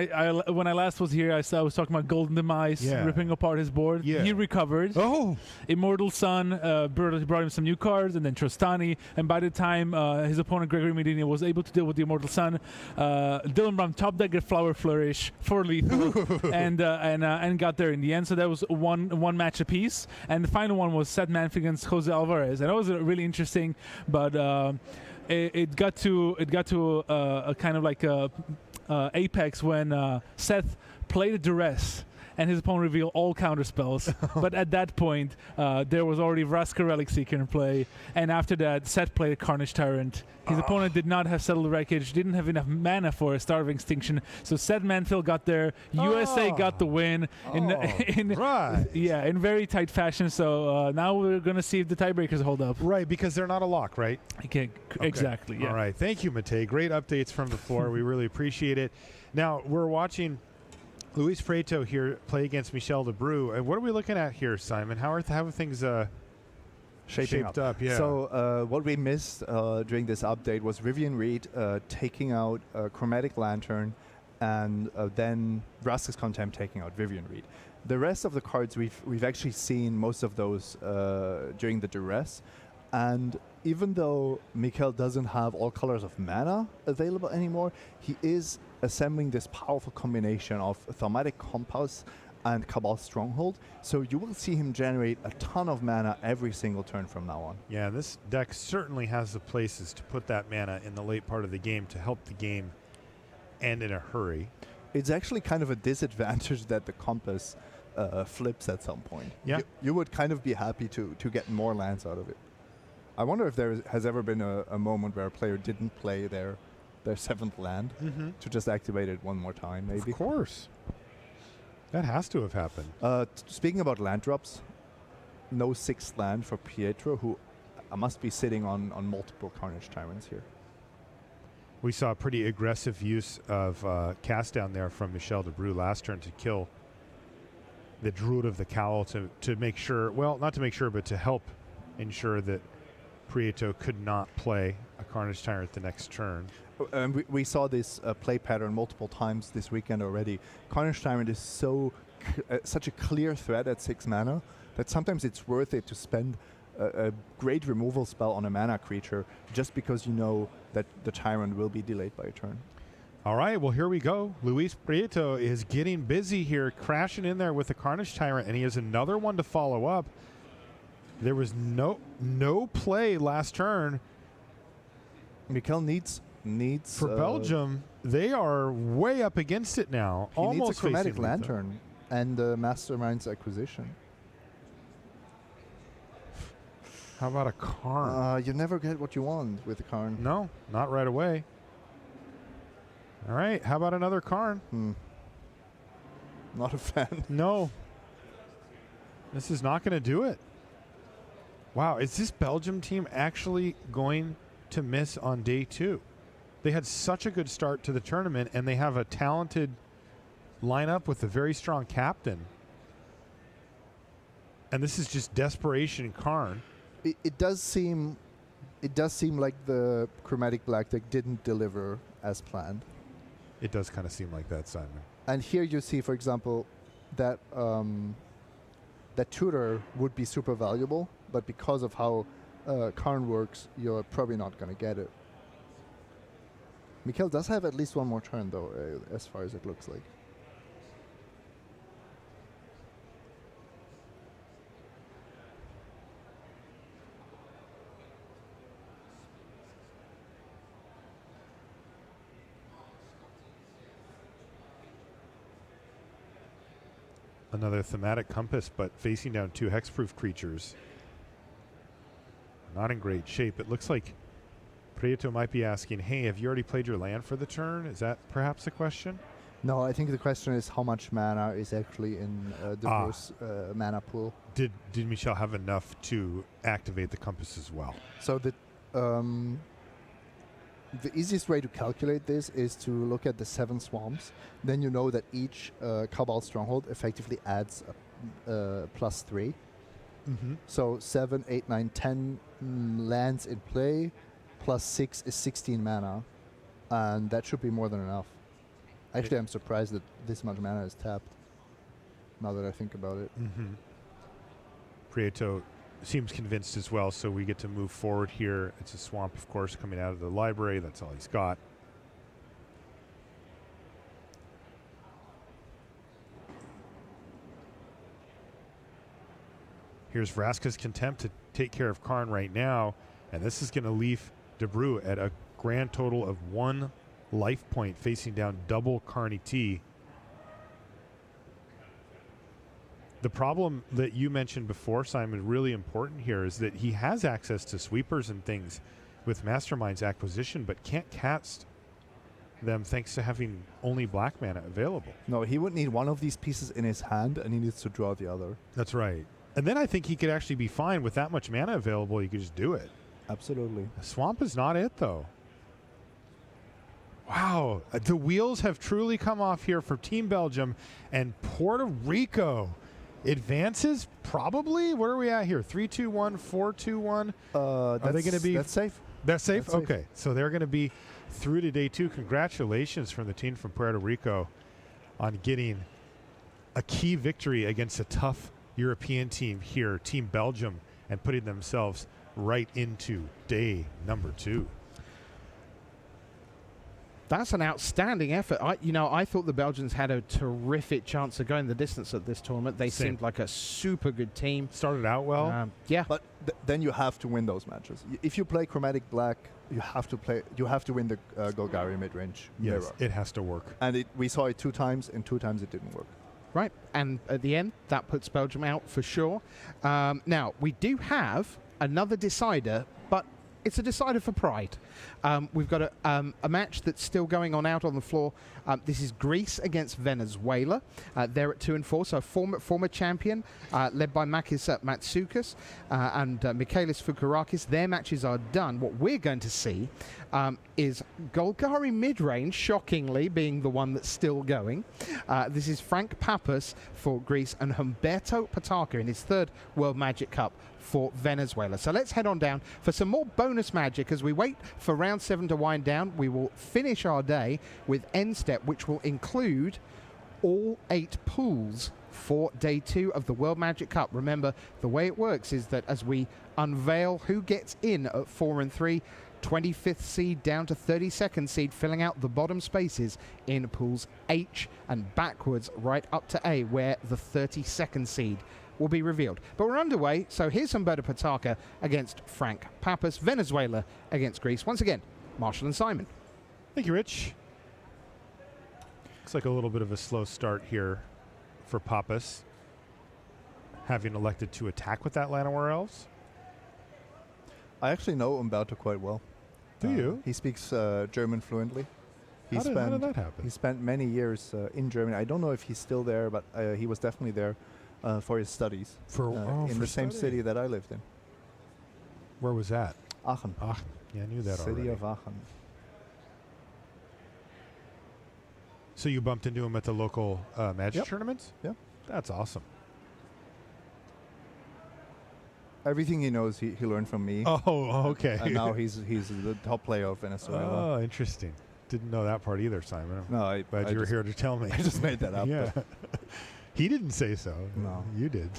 when I last was here, I was talking about Golden Demise, ripping apart his board. Yeah. He recovered. Oh. Immortal Sun brought him some new cards, and then Trostani. And by the time his opponent Gregory Medina was able to deal with the Immortal Sun, Dylan Brown top decked Flower Flourish for lethal, and got there in the end. So that was one match apiece, and the final one was Seth Manfield against Jose Alvarez, and that was really interesting. But it got to a kind of like a apex when Seth played a duress. And his opponent revealed all counter spells. But at that point, there was already Vraska Relic Seeker in play. And after that, Seth played a Carnage Tyrant. His opponent did not have Settled Wreckage, didn't have enough mana for a Star of Extinction. So Seth Manfield got there. USA got the win in very tight fashion. So now we're going to see if the tiebreakers hold up. Right, because they're not a lock, right? Okay. Exactly, yeah. All right. Thank you, Matej. Great updates from the floor. We really appreciate it. Now, we're watching Luis Prieto here play against Michel Debreu. And what are we looking at here, Simon? How are things shaped up? Yeah. So what we missed during this update was Vivian Reed taking out Chromatic Lantern, and then Vraska's Contempt taking out Vivian Reed. The rest of the cards, we've actually seen most of those during the duress. And even though Mikel doesn't have all colors of mana available anymore, he is assembling this powerful combination of Thaumatic Compass and Cabal Stronghold. So you will see him generate a ton of mana every single turn from now on. Yeah, this deck certainly has the places to put that mana in the late part of the game to help the game end in a hurry. It's actually kind of a disadvantage that the Compass flips at some point. Yeah. You would kind of be happy to get more lands out of it. I wonder if there has ever been a moment where a player didn't play their 7th land to just activate it one more time, maybe. Of course. That has to have happened. Speaking about land drops, no 6th land for Pietro, who must be sitting on multiple Carnage Tyrants here. We saw a pretty aggressive use of cast down there from Michel Debreu last turn to kill the Druid of the Cowl to make sure, well, not to make sure, but to help ensure that Prieto could not play a Carnage Tyrant the next turn. We saw this play pattern multiple times this weekend already. Carnage Tyrant is so such a clear threat at 6 mana that sometimes it's worth it to spend a great removal spell on a mana creature just because you know that the Tyrant will be delayed by a turn. All right, well, here we go. Luis Prieto is getting busy here, crashing in there with the Carnage Tyrant, and he has another one to follow up. There was no play last turn. Mikkel needs for Belgium. They are way up against it now. He almost needs a Chromatic facing Lantern and Mastermind's Acquisition. How about a Karn? You never get what you want with a Karn. No, not right away. All right, how about another Karn? Not a fan. No. This is not going to do it. Wow, is this Belgium team actually going to miss on day 2? They had such a good start to the tournament, and they have a talented lineup with a very strong captain. And this is just desperation Karn. It does seem like the Chromatic Black deck didn't deliver as planned. It does kind of seem like that, Simon. And here you see, for example, that that tutor would be super valuable, but because of how Karn works, you're probably not going to get it. Mikkel does have at least one more turn, though, as far as it looks like. Another thematic compass, but facing down 2 hexproof creatures. Not in great shape. It looks like Prieto might be asking, hey, have you already played your land for the turn? Is that perhaps a question? No, I think the question is how much mana is actually in the mana pool. Did Michel have enough to activate the compass as well? So the easiest way to calculate this is to look at the 7 swamps. Then you know that each Cabal Stronghold effectively adds +3. So 7, 8, 9, 10 lands in play, +6 is 16 mana. And that should be more than enough. Actually, I'm surprised that this much mana is tapped, now that I think about it. Prieto seems convinced as well, so we get to move forward here. It's a swamp, of course, coming out of the library. That's all he's got. Here's Vraska's Contempt to take care of Karn right now, and this is going to leave DeBrew at a grand total of 1 life point, facing down double Carney T. The problem that you mentioned before, Simon, really important here, is that he has access to sweepers and things with Mastermind's Acquisition, but can't cast them thanks to having only black mana available. No, he would need one of these pieces in his hand, and he needs to draw the other. That's right. And then I think he could actually be fine with that much mana available. You could just do it. Absolutely. Swamp is not it, though. Wow. The wheels have truly come off here for Team Belgium, and Puerto Rico advances, probably. Where are we at here? 3-2-1, 4-2-1. Are they going to be? That's safe. That's safe? That's safe. Okay. So they're going to be through to day 2. Congratulations from the team from Puerto Rico on getting a key victory against a tough European team here, Team Belgium, and putting themselves right into day number 2. That's an outstanding effort. I thought the Belgians had a terrific chance of going the distance at this tournament. They seemed like a super good team. Started out well. Yeah. But then you have to win those matches. If you play Chromatic Black, you have to win the Golgari midrange. Yes, mirror. it has to work. And we saw it 2 times, and 2 times it didn't work. Right. And at the end, that puts Belgium out for sure. Now, we do have another decider, but it's a decider for pride. We've got a match that's still going on out on the floor. This is Greece against Venezuela. They're at 2 and 4, so former champion, led by Makis Matsoukas and Michalis Foukarakis. Their matches are done. What we're going to see is Golgari Midrange, shockingly, being the one that's still going. This is Frank Pappas for Greece and Humberto Pataka in his 3rd World Magic Cup for Venezuela. So let's head on down for some more bonus magic as we wait for round 7 to wind down. We will finish our day with end step, which will include all 8 pools for day 2 of the World Magic Cup. Remember, the way it works is that as we unveil who gets in at 4 and 3, 25th seed down to 32nd seed, filling out the bottom spaces in pools H and backwards right up to A, where the 32nd seed will be revealed. But we're underway, so here's Humberto Potocka against Frank Pappas, Venezuela against Greece. Once again, Marshall and Simon. Thank you, Rich. Looks like a little bit of a slow start here for Pappas, having elected to attack with that Llanowar Elves. I actually know Umberto quite well. Do you? He speaks German fluently. How did that happen? He spent many years in Germany. I don't know if he's still there, but he was definitely there for his studies in the same city that I lived in. Where was that? Aachen. Aachen. Yeah, I knew that City already. of Aachen. So you bumped into him at the local Magic Yep. tournaments? Yeah. That's awesome. Everything he knows, he learned from me. Oh, okay. And now he's the top player of Venezuela. Oh, interesting. Didn't know that part either, Simon. No, I Glad you were here to tell me. I just made that up. Yeah. He didn't say so. No. You did.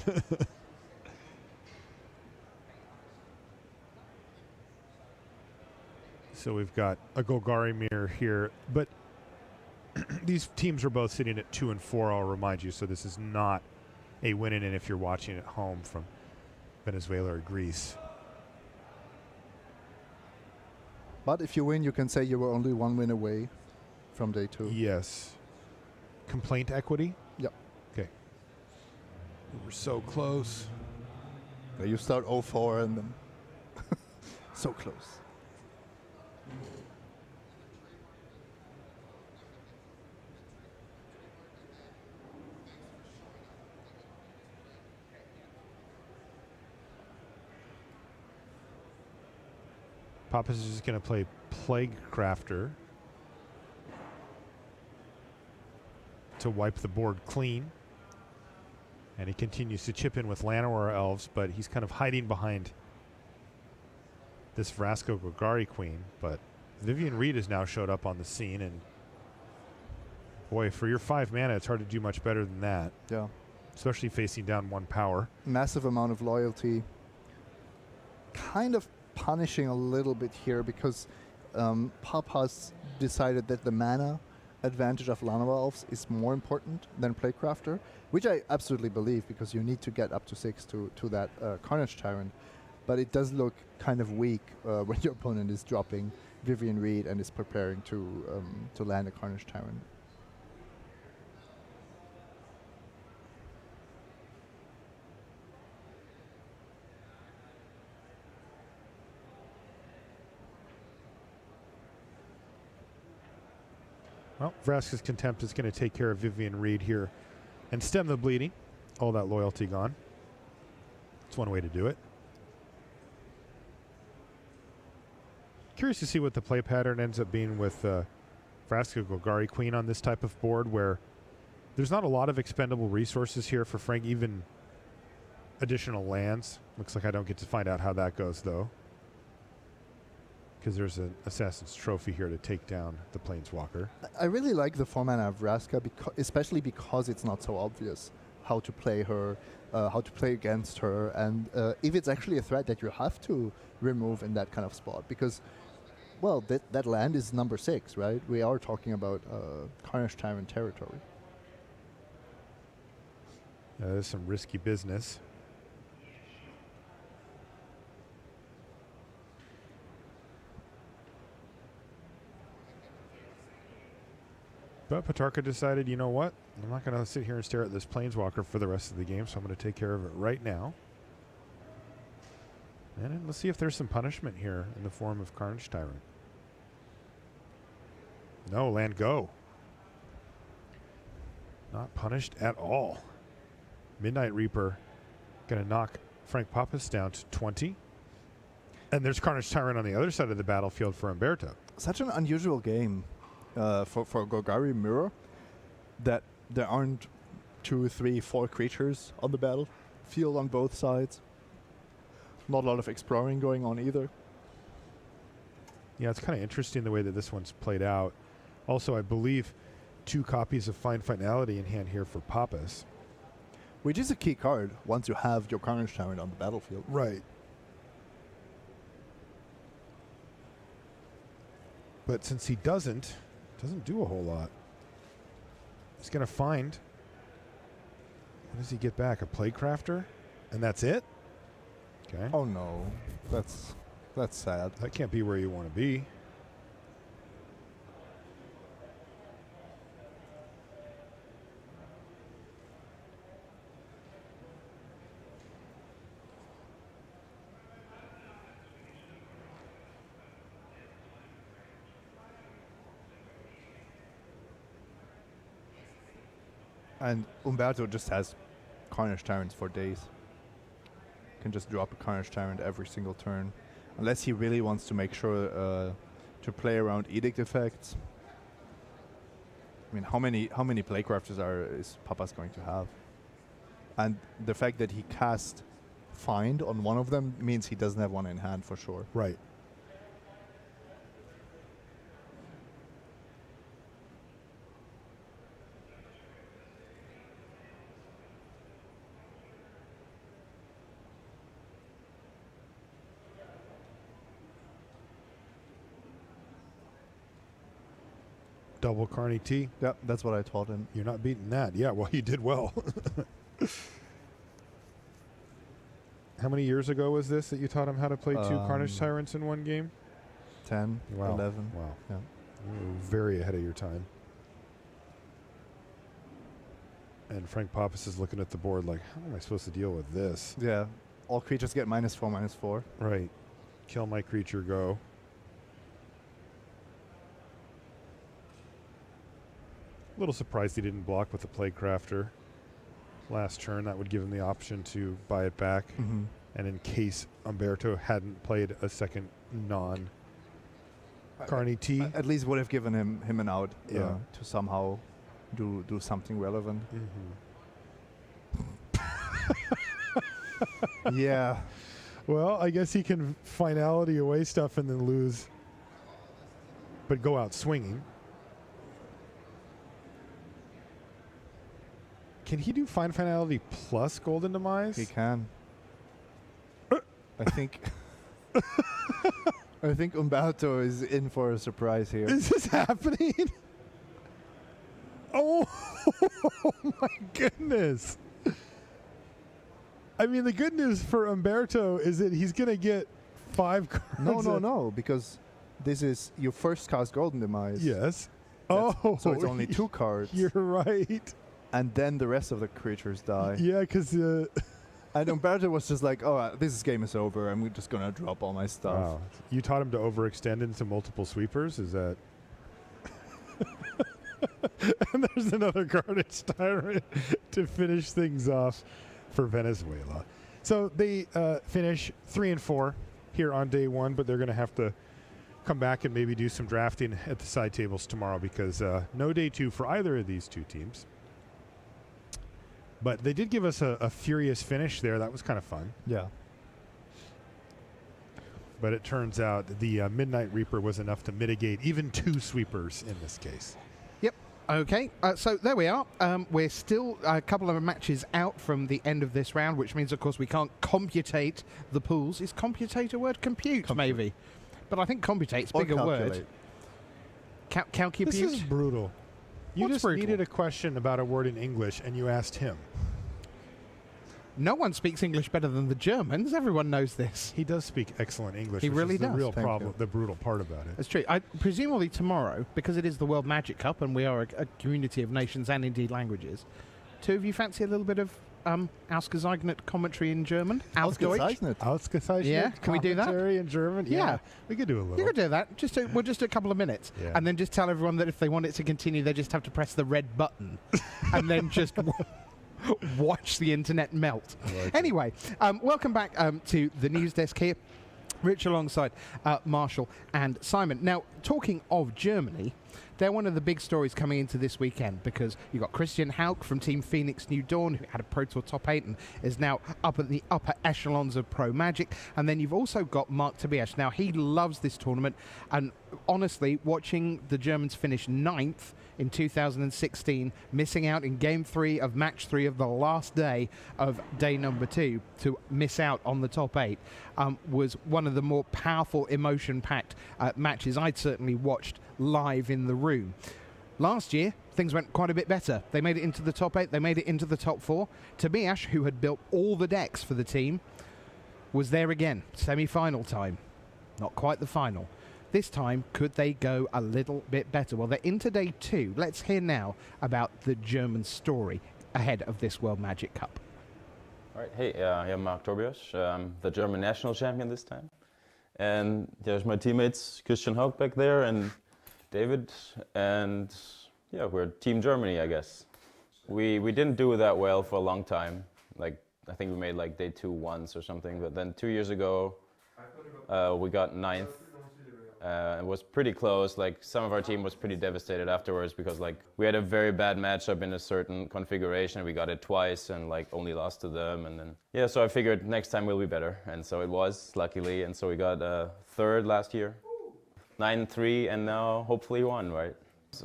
So we've got a Golgari mirror here, but these teams are both sitting at 2 and 4, I'll remind you, so this is not a win-in if you're watching at home from Venezuela or Greece. But if you win, you can say you were only 1 win away from day 2. Yes. Complaint equity? Yep. Okay. We're so close. You start 0-4 and then so close. Pappas is just going to play Plague Crafter to wipe the board clean. And he continues to chip in with Llanowar Elves, but he's kind of hiding behind this Vrasco Golgari Queen. But Vivian Reed has now showed up on the scene, and boy, for your 5 mana, it's hard to do much better than that. Yeah. Especially facing down 1 power. Massive amount of loyalty. Kind of punishing a little bit here because Pappas decided that the mana advantage of Llanowar Elves is more important than Plaguecrafter, which I absolutely believe because you need to get up to 6 to that Carnage Tyrant. But it does look kind of weak when your opponent is dropping Vivian Reed and is preparing to land a Carnage Tyrant. Well, Vraska's Contempt is going to take care of Vivian Reed here and stem the bleeding. All that loyalty gone. It's one way to do it. Curious to see what the play pattern ends up being with Vraska Golgari Queen on this type of board where there's not a lot of expendable resources here for Frank, even additional lands. Looks like I don't get to find out how that goes, though, because there's an Assassin's Trophy here to take down the Planeswalker. I really like the 4-mana of Vraska, especially because it's not so obvious how to play her, how to play against her, and if it's actually a threat that you have to remove in that kind of spot. Because, well, that land is number 6, right? We are talking about Carnage Tyrant territory. There's some risky business. But Potocka decided, you know what? I'm not going to sit here and stare at this Planeswalker for the rest of the game, so I'm going to take care of it right now. And then let's see if there's some punishment here in the form of Carnage Tyrant. No, land go. Not punished at all. Midnight Reaper going to knock Frank Pappas down to 20. And there's Carnage Tyrant on the other side of the battlefield for Umberto. Such an unusual game. For Golgari Mirror, that there aren't 2, 3, 4 creatures on the battlefield on both sides. Not a lot of exploring going on either. Yeah, it's kind of interesting the way that this one's played out. Also, I believe 2 copies of Fine Finality in hand here for Pappas. Which is a key card once you have your Carnage Tyrant on the battlefield. Right. But since he doesn't do a whole lot. He's going to find... What does he get back? A Plaguecrafter? And that's it? Okay. Oh no. That's sad. That can't be where you want to be. And Umberto just has Carnage Tyrants for days. Can just drop a Carnage Tyrant every single turn. Unless he really wants to make sure to play around Edict effects. I mean, how many Plaguecrafters is Papa's going to have? And the fact that he cast Find on one of them means he doesn't have one in hand for sure. Right. Double Carney T. Yep, that's what I taught him. You're not beating that. Yeah, well, you did well. How many years ago was this that you taught him how to play 2 Carnage Tyrants in one game? 10, wow. 11. Wow. Yeah. You were very ahead of your time. And Frank Pappas is looking at the board like, how am I supposed to deal with this? Yeah. All creatures get -4/-4. Right. Kill my creature, go. A little surprised he didn't block with the Plaguecrafter last turn. That would give him the option to buy it back. Mm-hmm. And in case Umberto hadn't played a second non-Carney T. At least would have given him an out Yeah. to somehow do something relevant. Mm-hmm. Yeah. Well, I guess he can finality away stuff and then lose, but go out swinging. Can he do Find Finality plus Golden Demise? He can. I think I think Umberto is in for a surprise here. Is this happening? Oh my goodness. I mean, the good news for Umberto is that he's going to get 5 cards. No, because this is your first cast Golden Demise. Yes. So it's only 2 cards. You're right. And then the rest of the creatures die. Yeah, because... and Umberto was just like, oh, this game is over. I'm just going to drop all my stuff. Wow. You taught him to overextend into multiple sweepers? Is that... And there's another Carnage Tyrant to finish things off for Venezuela. So they finish 3-4 here on day 1, but they're going to have to come back and maybe do some drafting at the side tables tomorrow because no day 2 for either of these 2 teams. But they did give us a furious finish there. That was kind of fun. Yeah. But it turns out the Midnight Reaper was enough to mitigate even 2 sweepers in this case. Yep. Okay. So there we are. We're still a couple of matches out from the end of this round, which means, of course, we can't computate the pools. Is computate a word? Compute, maybe. But I think computate's a bigger word. Calcupute? This is brutal. You What's just brutal? needed a question about a word in English, and you asked him. No one speaks English better than the Germans. Everyone knows this. He does speak excellent English. He which really is the does. real Thank problem, you. the brutal part about it. That's true. Presumably tomorrow, because it is the World Magic Cup and we are a community of nations and indeed languages, 2 of you fancy a little bit of Ausgezeichnet commentary in German? Ausgezeichnet. Yeah, can we do that? Commentary in German? Yeah. We could do a little. You could do that. We'll just do a couple of minutes. Yeah. And then just tell everyone that if they want it to continue, they just have to press the red button. And then just watch the internet melt. Anyway, welcome back to the news desk here. Rich alongside Marshall and Simon. Now, talking of Germany, they're one of the big stories coming into this weekend because you've got Christian Hauck from Team Phoenix New Dawn, who had a Pro Tour top 8 and is now up at the upper echelons of Pro Magic. And then you've also got Mark Tobias. Now, he loves this tournament. And honestly, watching the Germans finish 9th in 2016, missing out in Game 3 of Match 3 of the last day of day number 2 to miss out on the top 8 was one of the more powerful, emotion-packed matches I'd certainly watched live in the room. Last year, things went quite a bit better. They made it into the top 8, they made it into the top 4. Tobias, who had built all the decks for the team, was there again, semi-final time. Not quite the final. This time, could they go a little bit better? Well, they're into day 2. Let's hear now about the German story ahead of this World Magic Cup. All right, hey, I'm Mark Tobias. I'm the German national champion this time. And there's my teammates, Christian Haug back there, and David, and yeah, we're Team Germany, I guess. We didn't do that well for a long time. Like, I think we made like day 2 once or something, but then 2 years ago, we got 9th. It was pretty close. Like, some of our team was pretty devastated afterwards because like we had a very bad matchup in a certain configuration. We got it twice and like only lost to them. And then yeah, so I figured next time we'll be better, and so it was, luckily. And so we got 3rd last year, 9-3, and now hopefully 1, right?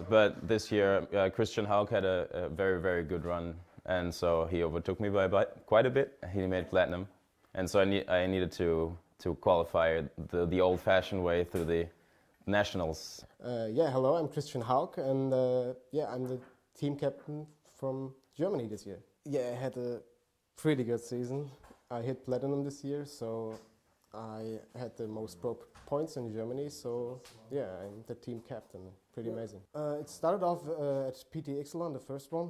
But this year, Christian Haug had a very, very good run, and so he overtook me by quite a bit. He made platinum, and so I needed to qualify the old-fashioned way through the nationals. Hello, I'm Christian Haug, and I'm the team captain from Germany this year. Yeah, I had a pretty good season. I hit platinum this year, so I had the most pro points in Germany, so yeah, I'm the team captain. Pretty amazing. It started off at PT Ixalan, the first one,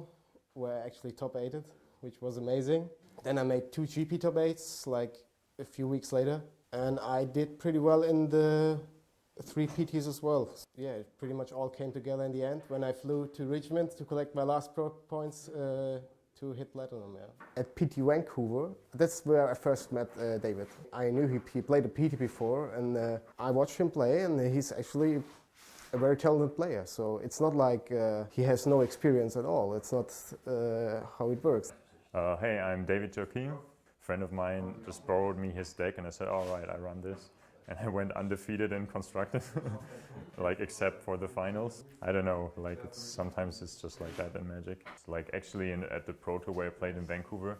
where I actually top 8'd, which was amazing. Then I made 2 GP top 8s like a few weeks later, and I did pretty well in the 3 PTs as well. Yeah, it pretty much all came together in the end when I flew to Richmond to collect my last pro points to hit platinum. Yeah. At PT Vancouver, that's where I first met David. I knew he played a PT before, and I watched him play, and he's actually a very talented player. So it's not like he has no experience at all. It's not how it works. Hey, I'm David Joachim. A friend of mine just borrowed me his deck, and I said, all right, I run this. And I went undefeated in constructed, like except for the finals. I don't know, like sometimes it's just like that in Magic. Like actually at the Pro Tour where I played in Vancouver,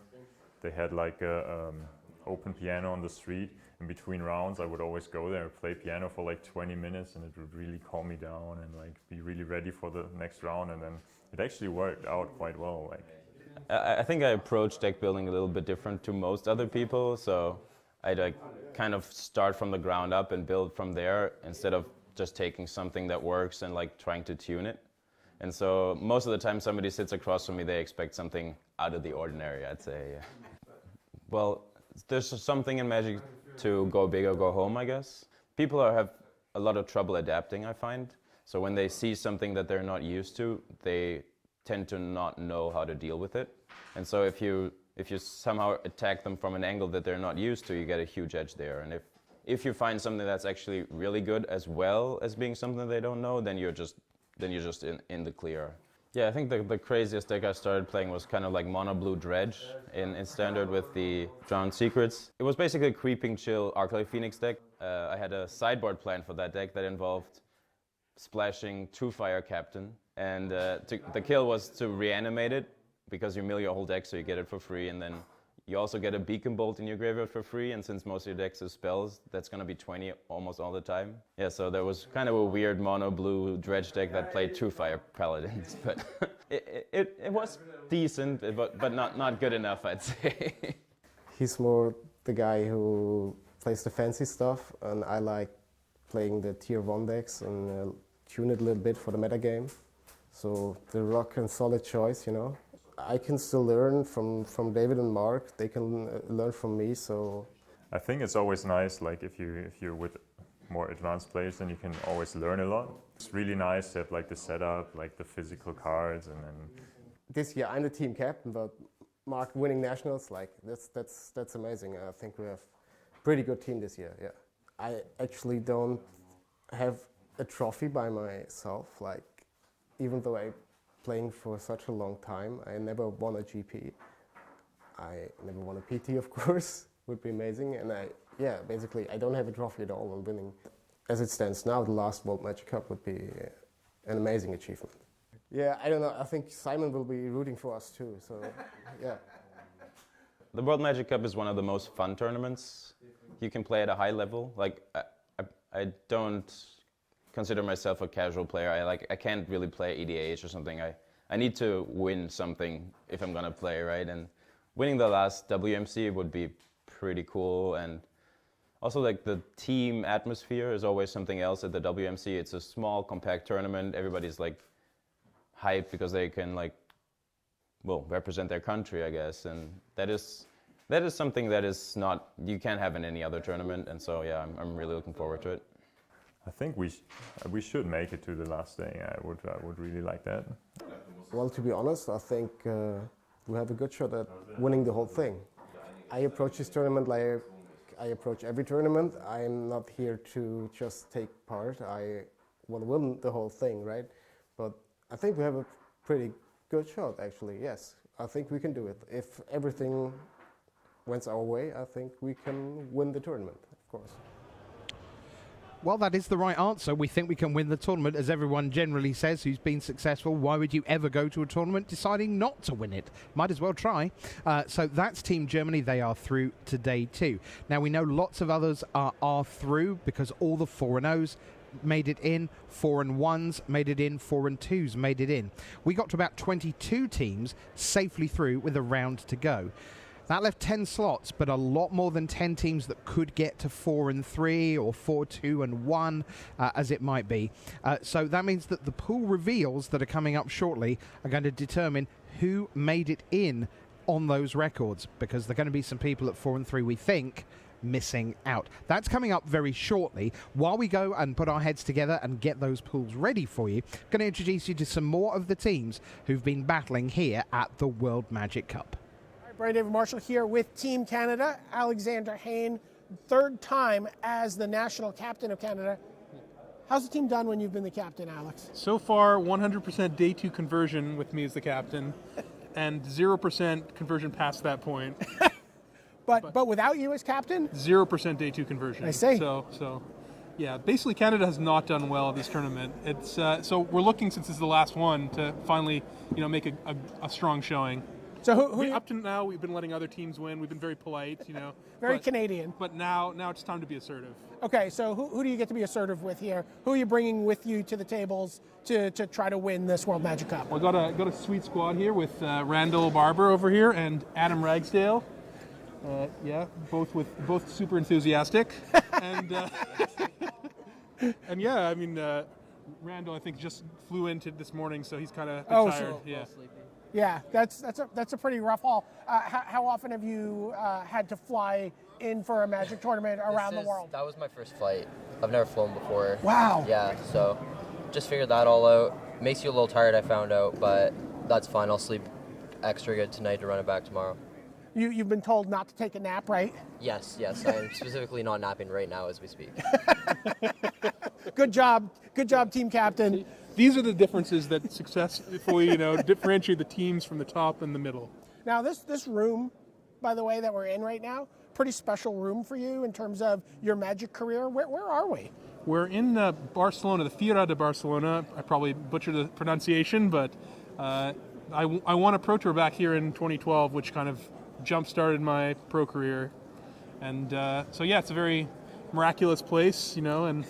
they had like a open piano on the street. In between rounds, I would always go there and play piano for like 20 minutes, and it would really calm me down and like be really ready for the next round. And then it actually worked out quite well. Like, I think I approach deck building a little bit different to most other people, so I'd like kind of start from the ground up and build from there instead of just taking something that works and like trying to tune it. And so most of the time somebody sits across from me, they expect something out of the ordinary, I'd say. Well, there's something in Magic to go big or go home, I guess. People have a lot of trouble adapting, I find. So when they see something that they're not used to, they tend to not know how to deal with it. And so if you somehow attack them from an angle that they're not used to, you get a huge edge there. And if you find something that's actually really good as well as being something they don't know, then you're just in the clear. Yeah, I think the craziest deck I started playing was kind of like mono blue dredge in standard with the Drowned Secrets. It was basically a creeping chill Arclight Phoenix deck. I had a sideboard plan for that deck that involved splashing 2 Fire Captain, and the kill was to reanimate it, because you mill your whole deck so you get it for free, and then you also get a Beacon Bolt in your graveyard for free, and since most of your decks is spells, that's going to be 20 almost all the time. Yeah, so there was kind of a weird mono blue dredge deck that played 2 Fire Paladins, but it was decent, but not good enough, I'd say. He's more the guy who plays the fancy stuff, and I like playing the tier 1 decks and tune it a little bit for the meta game. So the rock and solid choice, you know. I can still learn from David and Mark. They can learn from me. So I think it's always nice, like if you're with more advanced players, then you can always learn a lot. It's really nice to have like the setup, like the physical cards, and then. This year I'm the team captain, but Mark winning nationals, like that's amazing. I think we have a pretty good team this year. Yeah, I actually don't have a trophy by myself. Like, even though I playing for such a long time, I never won a GP. I never won a PT, of course, would be amazing. And basically I don't have a trophy at all on winning. As it stands now, the last World Magic Cup would be an amazing achievement. Yeah, I don't know. I think Simon will be rooting for us too. So, yeah. The World Magic Cup is one of the most fun tournaments you can play at a high level. Like, I don't consider myself a casual player. I can't really play EDH or something. I need to win something if I'm gonna play, right? And winning the last WMC would be pretty cool. And also, like, the team atmosphere is always something else at the WMC. It's a small, compact tournament. Everybody's like hyped because they can represent their country, I guess. And that is something that is not, you can't have in any other tournament. And so, yeah, I'm really looking forward to it. I think we should make it to the last day. I would really like that. Well, to be honest, I think we have a good shot at winning the whole thing. I approach this tournament like I approach every tournament. I'm not here to just take part. I want to win the whole thing, right? But I think we have a pretty good shot, actually, yes. I think we can do it. If everything went our way, I think we can win the tournament, of course. Well, that is the right answer. We think we can win the tournament, as everyone generally says who's been successful. Why would you ever go to a tournament deciding not to win it? Might as well try. So that's Team Germany. They are through today too. Now, we know lots of others are through because all the 4-0s made it in, 4-1s made it in, 4-2s made it in. We got to about 22 teams safely through with a round to go. That left 10 slots, but a lot more than 10 teams that could get to 4-3 or 4-2-1, as it might be. So that means that the pool reveals that are coming up shortly are going to determine who made it in on those records, because there are going to be some people at 4-3, we think, missing out. That's coming up very shortly. While we go and put our heads together and get those pools ready for you, I'm going to introduce you to some more of the teams who've been battling here at the World Magic Cup. Brian David Marshall here with Team Canada. Alexander Hayne, third time as the national captain of Canada. How's the team done when you've been the captain, Alex? So far, 100% day 2 conversion with me as the captain, and 0% conversion past that point. but without you as captain? 0% day 2 conversion. I see. So yeah, basically Canada has not done well at this tournament. It's so we're looking, since it's the last one, to finally make a strong showing. So who up to now, we've been letting other teams win. We've been very polite, Very Canadian. But now it's time to be assertive. Okay, so who do you get to be assertive with here? Who are you bringing with you to the tables to try to win this World Magic Cup? Well, got a sweet squad here with Randall Barber over here and Adam Ragsdale. Both super enthusiastic. And and yeah, I mean, Randall, I think, just flew into this morning, so he's kind of tired. So yeah. Yeah, that's a pretty rough haul. How often have you had to fly in for a Magic tournament around the world? That was my first flight. I've never flown before. Wow. Yeah, so just figured that all out. Makes you a little tired, I found out, but that's fine. I'll sleep extra good tonight to run it back tomorrow. You've been told not to take a nap, right? Yes. I am specifically not napping right now as we speak. Good job, team captain. These are the differences that successfully, differentiate the teams from the top and the middle. Now, this room, by the way, that we're in right now, pretty special room for you in terms of your Magic career. Where are we? We're in Barcelona, the Fira de Barcelona. I probably butchered the pronunciation, but I won a Pro Tour back here in 2012, which kind of jump-started my pro career. And so, yeah, it's a very miraculous place, and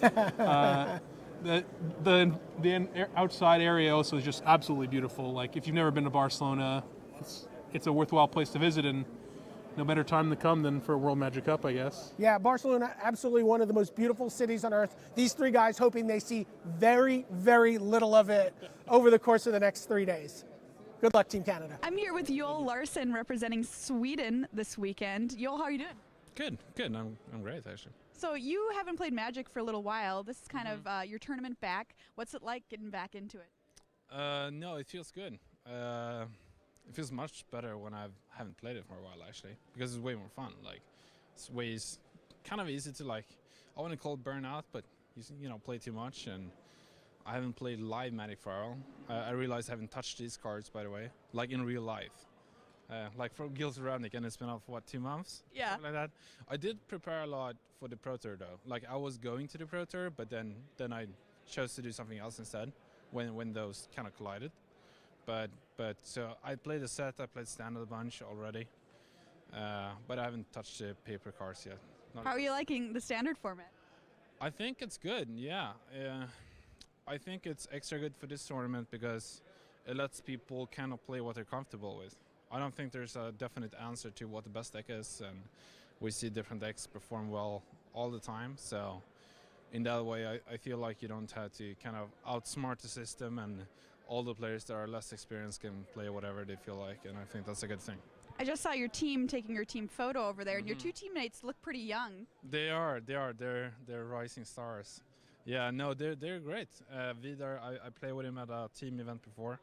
the outside area also is just absolutely beautiful. Like, if you've never been to Barcelona, it's a worthwhile place to visit, and no better time to come than for a World Magic Cup, I guess. Yeah, Barcelona, absolutely one of the most beautiful cities on earth. These three guys hoping they see very, very little of it over the course of the next 3 days. Good luck, Team Canada. I'm here with Joel Larsen representing Sweden this weekend. Joel, how are you doing? Good. I'm great, actually. So you haven't played Magic for a little while. This is kind of your tournament back. What's it like getting back into it? No, it feels good. It feels much better when I haven't played it for a while, actually, because it's way more fun. Like, it's kind of easy to, like, I wouldn't call it burnout, but you play too much, and I haven't played live Magic for a while. I realized I haven't touched these cards, by the way, like in real life. Like for Guild Ceramic, and it's been off, 2 months? Yeah. Something like that. I did prepare a lot for the Pro Tour, though. Like, I was going to the Pro Tour, but then I chose to do something else instead when those kind of collided. but so I played a set. I played standard a bunch already, but I haven't touched the paper cards yet. How are you liking the standard format? I think it's good. Yeah, I think it's extra good for this tournament because it lets people kind of play what they're comfortable with. I don't think there's a definite answer to what the best deck is, and we see different decks perform well all the time. So in that way, I feel like you don't have to kind of outsmart the system, and all the players that are less experienced can play whatever they feel like, and I think that's a good thing. I just saw your team taking your team photo over there, and your two teammates look pretty young. They are. They're rising stars. Yeah, no, they're great. Vidar, I played with him at a team event before,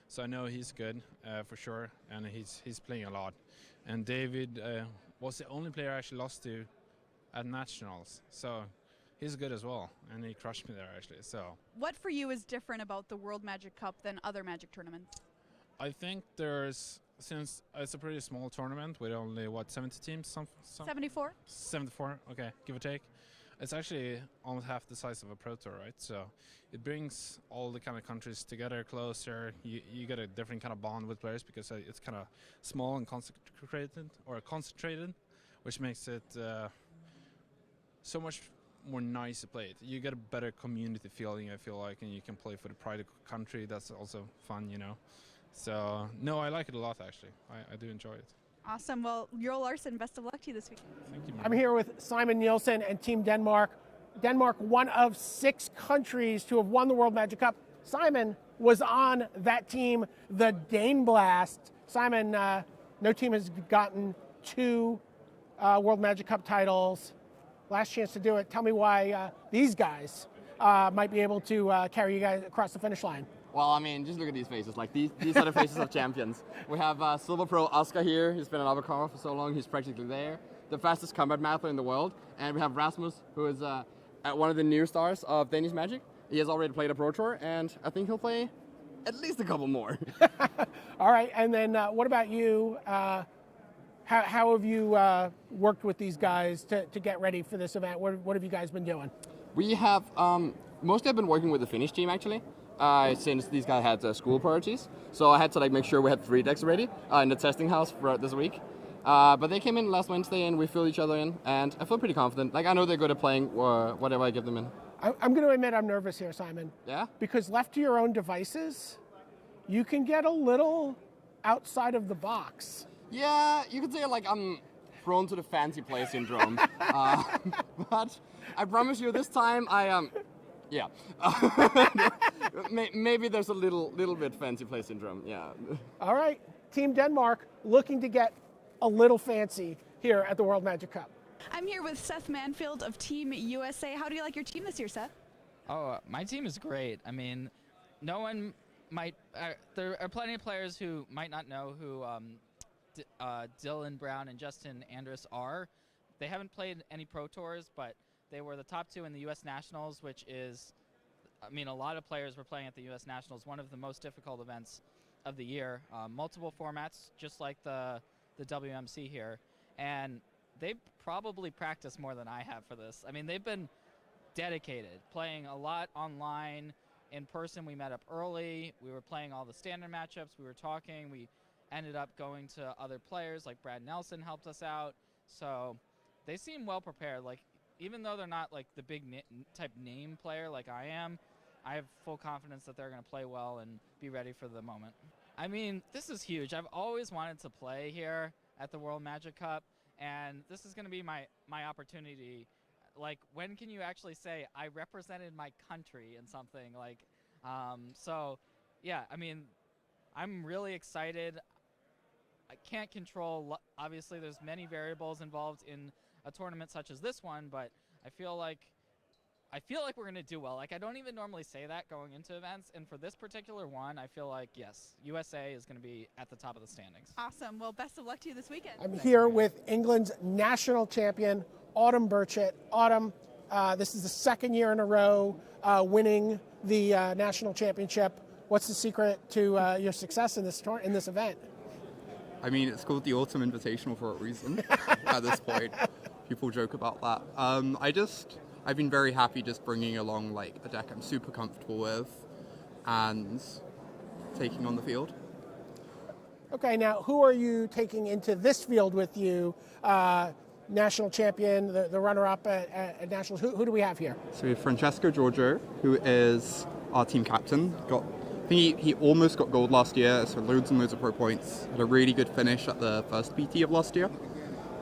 so I know he's good for sure, and he's playing a lot. And David was the only player I actually lost to at nationals, so he's good as well, and he crushed me there actually. So what for you is different about the World Magic Cup than other Magic tournaments? I think since it's a pretty small tournament with only 70 teams, 74. 74, okay, give or take. It's actually almost half the size of a Pro Tour, right? So it brings all the kind of countries together closer. You get a different kind of bond with players because it's kind of small and concentrated, which makes it so much more nice to play it. You get a better community feeling, I feel like, and you can play for the pride of the country. That's also fun, you know. So no, I like it a lot actually. I do enjoy it. Awesome. Well, Joel Larsen, best of luck to you this weekend. Thank you. I'm here with Simon Nielsen and Team Denmark. Denmark, one of 6 countries to have won the World Magic Cup. Simon was on that team, the Dane Blast. Simon, no team has gotten 2 World Magic Cup titles. Last chance to do it. Tell me why these guys might be able to carry you guys across the finish line. Well, I mean, just look at these faces. Like, these are the faces of champions. We have Silver Pro Oscar here. He's been in Abercorn for so long. He's practically there. The fastest combat master in the world. And we have Rasmus, who is one of the new stars of Danish Magic. He has already played a Pro Tour, and I think he'll play at least a couple more. All right, and then what about you? How have you worked with these guys to get ready for this event? What have you guys been doing? We have mostly I've been working with the Finnish team, actually. Since these guys had school priorities. So I had to make sure we had 3 decks ready in the testing house for this week. But they came in last Wednesday and we filled each other in, and I feel pretty confident. I know they're good at playing whatever I give them in. I'm going to admit I'm nervous here, Simon. Yeah? Because left to your own devices, you can get a little outside of the box. Yeah, you could say I'm prone to the fancy play syndrome. But I promise you this time yeah. Maybe there's a little bit fancy play syndrome, yeah. All right, Team Denmark looking to get a little fancy here at the World Magic Cup. I'm here with Seth Manfield of Team USA. How do you like your team this year, Seth? Oh, my team is great. I mean, no one might... there are plenty of players who might not know who Dylan Brown and Justin Andrus are. They haven't played any Pro Tours, but they were the top 2 in the U.S. Nationals, which is, I mean, a lot of players were playing at the U.S. Nationals, one of the most difficult events of the year. Multiple formats, just like the WMC here. And they probably practiced more than I have for this. I mean, they've been dedicated, playing a lot online. In person, we met up early. We were playing all the standard matchups. We were talking. We ended up going to other players, like Brad Nelson helped us out. So they seem well prepared. Even though they're not the big type name player like I am, I have full confidence that they're going to play well and be ready for the moment. I mean, this is huge. I've always wanted to play here at the World Magic Cup, and this is going to be my opportunity. When can you actually say I represented my country in something? So, yeah, I mean, I'm really excited. I can't control, obviously there's many variables involved in a tournament such as this one, but I feel like we're going to do well. I don't even normally say that going into events, and for this particular one, I feel like, yes, USA is going to be at the top of the standings. Awesome. Well, best of luck to you this weekend. I'm here with England's national champion, Autumn Burchett. Autumn, this is the 2nd year in a row winning the national championship. What's the secret to your success in this event? I mean, it's called the Autumn Invitational for a reason at this point. People joke about that. I've been very happy just bringing along a deck I'm super comfortable with, and taking on the field. Okay, now who are you taking into this field with you? National champion, the runner-up at Nationals. Who do we have here? So we have Francesco Giorgio, who is our team captain. I think he almost got gold last year, so loads and loads of pro points. Had a really good finish at the first PT of last year.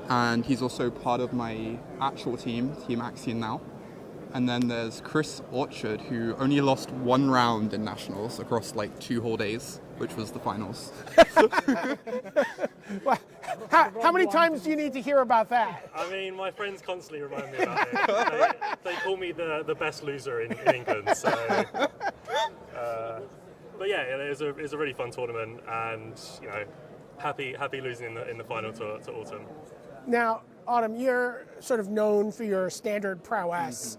And he's also part of my actual team, Team Axion now. And then there's Chris Orchard, who only lost one round in Nationals across like 2 whole days, which was the finals. Well, how many times do you need to hear about that? I mean, my friends constantly remind me about it. They call me the best loser in England. So, but yeah, it was a really fun tournament, and happy losing in the final to Autumn. Now, Autumn, you're sort of known for your standard prowess.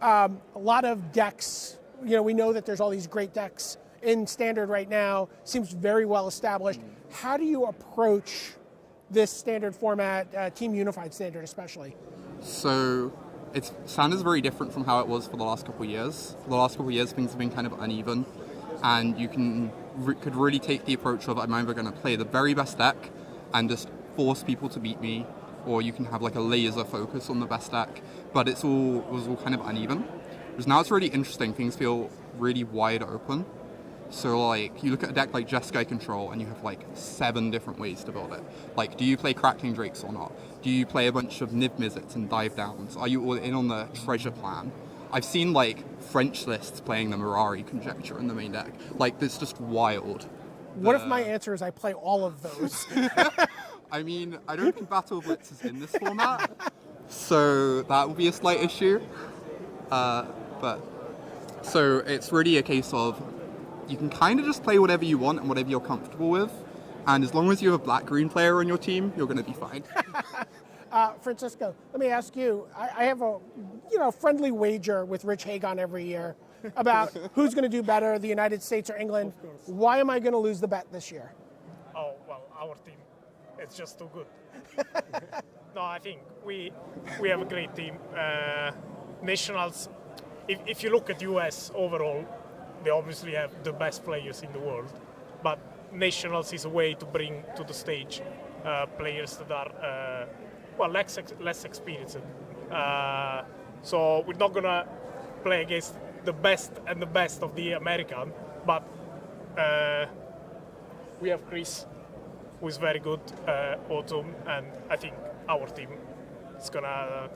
A lot of decks. We know that there's all these great decks in standard right now. Seems very well established. How do you approach this standard format, Team Unified Standard especially? So standard is very different from how it was for the last couple of years. For the last couple of years, things have been kind of uneven, and you could really take the approach of, I'm either going to play the very best deck and just force people to beat me, or you can have like a laser focus on the best deck, but it was all kind of uneven. Whereas now it's really interesting, things feel really wide open. So like, you look at a deck like Jeskai Control and you have like 7 different ways to build it. Like, do you play Crackling Drakes or not? Do you play a bunch of Niv Mizzets and Dive Downs? Are you all in on the Treasure Plan? I've seen like French lists playing the Mirari Conjecture in the main deck. Like, it's just wild. What if my answer is I play all of those? I mean, I don't think Battle of Blitz is in this format, so that will be a slight issue. So it's really a case of, you can kind of just play whatever you want and whatever you're comfortable with, and as long as you have a black-green player on your team, you're going to be fine. Francisco, let me ask you. I have a friendly wager with Rich Hagon every year about who's going to do better, the United States or England. Why am I going to lose the bet this year? Oh, well, our team, it's just too good. No, I think we have a great team. Nationals, if you look at US overall, they obviously have the best players in the world, but Nationals is a way to bring to the stage players that are less experienced. So we're not gonna play against the best and the best of the American, but we have Chris, who is very good, Autumn, and I think our team is gonna,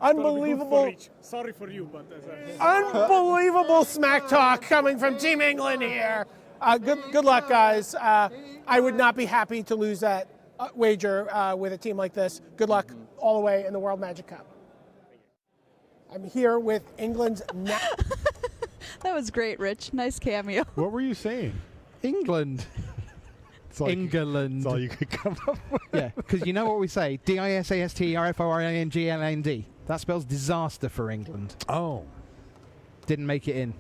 Unbelievable. Sorry for you, but Unbelievable smack talk coming from Team England here. Good luck, guys. I would not be happy to lose that wager with a team like this. Good luck all the way in the World Magic Cup. I'm here with England's... That was great, Rich. Nice cameo. What were you saying? England. England. That's all you could come up with. Yeah, because you know what we say, DISASTRFORINGLAND. That spells disaster for England. Oh. Didn't make it in.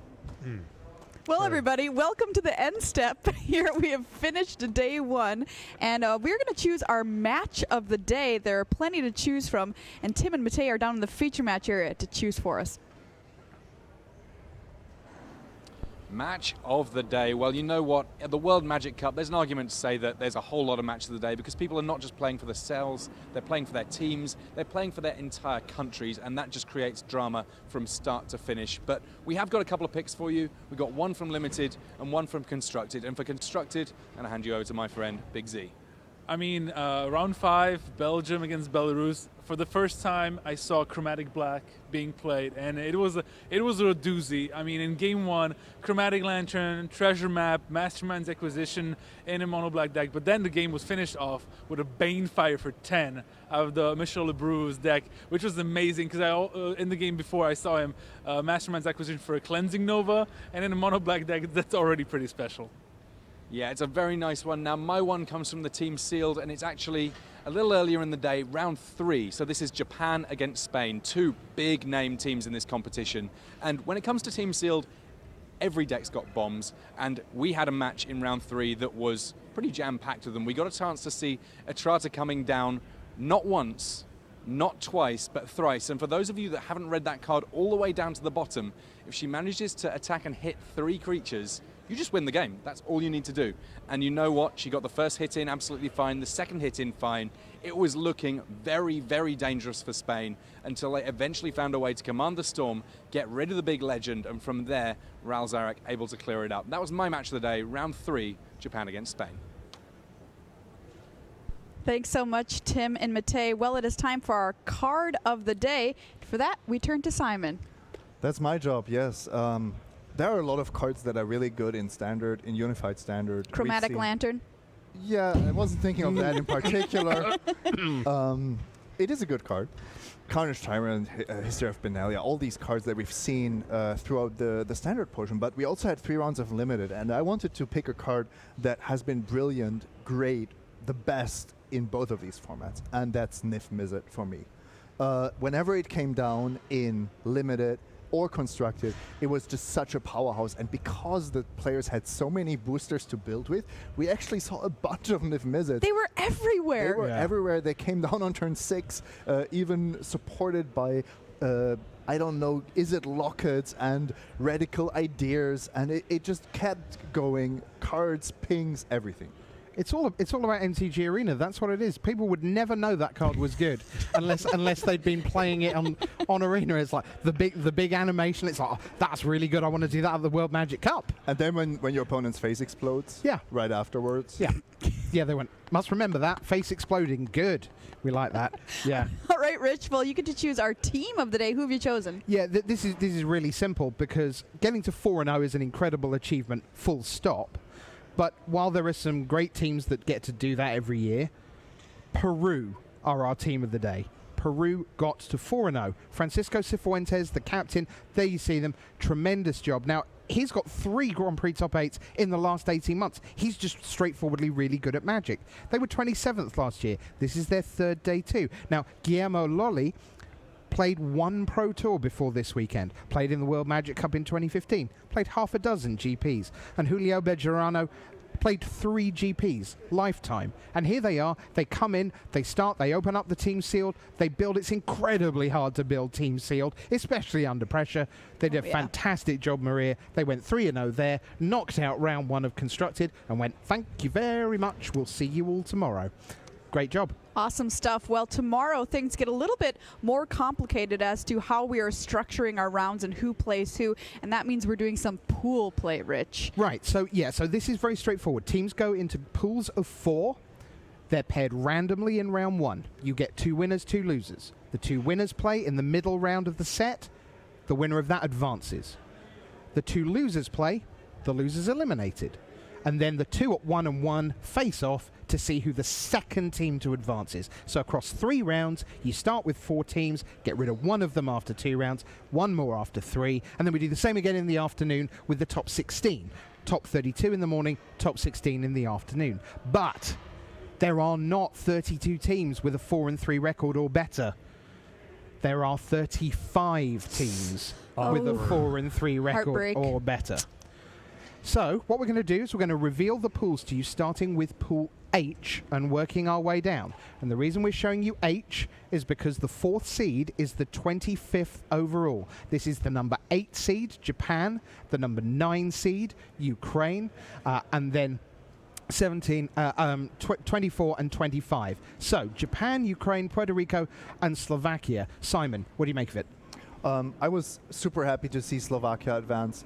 Well, everybody, welcome to the end step. Here we have finished day 1, and we're going to choose our match of the day. There are plenty to choose from, and Tim and Matej are down in the feature match area to choose for us. Match of the day. Well, you know what? At the World Magic Cup, there's an argument to say that there's a whole lot of matches of the day because people are not just playing for themselves, they're playing for their teams, they're playing for their entire countries, and that just creates drama from start to finish. But we have got a couple of picks for you. We've got one from Limited and one from Constructed. And for Constructed, I'm going to hand you over to my friend, Big Z. I mean, round 5, Belgium against Belarus. For the first time, I saw Chromatic Black being played, and it was a doozy. I mean, in game 1, Chromatic Lantern, Treasure Map, Mastermind's Acquisition in a mono black deck, but then the game was finished off with a Banefire for 10 out of the Michel Lebreu's deck, which was amazing because in the game before I saw him Mastermind's Acquisition for a Cleansing Nova, and in a mono black deck, that's already pretty special. Yeah, it's a very nice one. Now, my one comes from the Team Sealed, and it's actually a little earlier in the day, round 3. So this is Japan against Spain, 2 big name teams in this competition. And when it comes to Team Sealed, every deck's got bombs, and we had a match in round 3 that was pretty jam-packed with them. We got a chance to see Etrata coming down not once, not twice, but thrice. And for those of you that haven't read that card all the way down to the bottom, if she manages to attack and hit 3 creatures, you just win the game. That's all you need to do. And you know what? She got the first hit in absolutely fine, the second hit in fine. It was looking very, very dangerous for Spain until they eventually found a way to command the storm, get rid of the big legend, and from there, Ral Zarek able to clear it up. That was my match of the day, round 3, Japan against Spain. Thanks so much, Tim and Matej. Well, it is time for our card of the day. For that, we turn to Simon. That's my job, yes. There are a lot of cards that are really good in Standard, in Unified Standard. Chromatic Lantern. Yeah, I wasn't thinking of that in particular. It is a good card. Carnage Tyrant, History of Benalia, all these cards that we've seen throughout the Standard portion. But we also had 3 rounds of Limited, and I wanted to pick a card that has been brilliant, great, the best in both of these formats, and that's Nif Mizzet for me. Whenever it came down in Limited or Constructed, it was just such a powerhouse, and because the players had so many boosters to build with, we actually saw a bunch of Nif Mizzets. They were everywhere. They were everywhere. They came down on turn 6, even supported by I don't know, is it Lockets and Radical Ideas, and it just kept going. Cards, pings, everything. It's all about MTG Arena. That's what it is. People would never know that card was good unless they'd been playing it on Arena. It's like the big animation. It's like, oh, that's really good. I want to do that at the World Magic Cup. And then when your opponent's face explodes, right afterwards. Yeah, they went, must remember that. Face exploding. Good. We like that. Yeah. All right, Rich. Well, you get to choose our team of the day. Who have you chosen? Yeah, this is really simple because getting to 4-0 is an incredible achievement, full stop. But while there are some great teams that get to do that every year, Peru are our team of the day. Peru got to 4-0. Francisco Cifuentes, the captain, there you see them. Tremendous job. Now, he's got 3 Grand Prix top 8s in the last 18 months. He's just straightforwardly really good at Magic. They were 27th last year. This is their 3rd day too. Now, Guillermo Lolli played 1 Pro Tour before this weekend, played in the World Magic Cup in 2015, played half a dozen GPs, and Julio Bejarano played 3 GPs, lifetime. And here they are, they come in, they start, they open up the Team Sealed, they build. It's incredibly hard to build Team Sealed, especially under pressure. They did a fantastic job, Maria. They went 3-0 there, knocked out round 1 of Constructed, and went, thank you very much, we'll see you all tomorrow. Great job. Awesome stuff. Well, tomorrow things get a little bit more complicated as to how we are structuring our rounds and who plays who, and that means we're doing some pool play, Rich. Right. So this is very straightforward. Teams go into pools of 4. They're paired randomly in round 1. You get 2 winners, 2 losers. The 2 winners play in the middle round of the set. The winner of that advances. The 2 losers play. The loser's eliminated. And then the 2 at 1 and 1 face off to see who the second team to advance is. So across 3 rounds, you start with 4 teams, get rid of 1 of them after 2 rounds, 1 more after 3, and then we do the same again in the afternoon with the top 16. Top 32 in the morning, top 16 in the afternoon. But there are not 32 teams with a 4-3 record or better. There are 35 teams with a 4-3 record or better. So what we're going to do is we're going to reveal the pools to you, starting with Pool H and working our way down. And the reason we're showing you H is because the 4th seed is the 25th overall. This is the number 8 seed, Japan, the number 9 seed, Ukraine, and then 24 and 25. So Japan, Ukraine, Puerto Rico, and Slovakia. Simon, what do you make of it? I was super happy to see Slovakia advance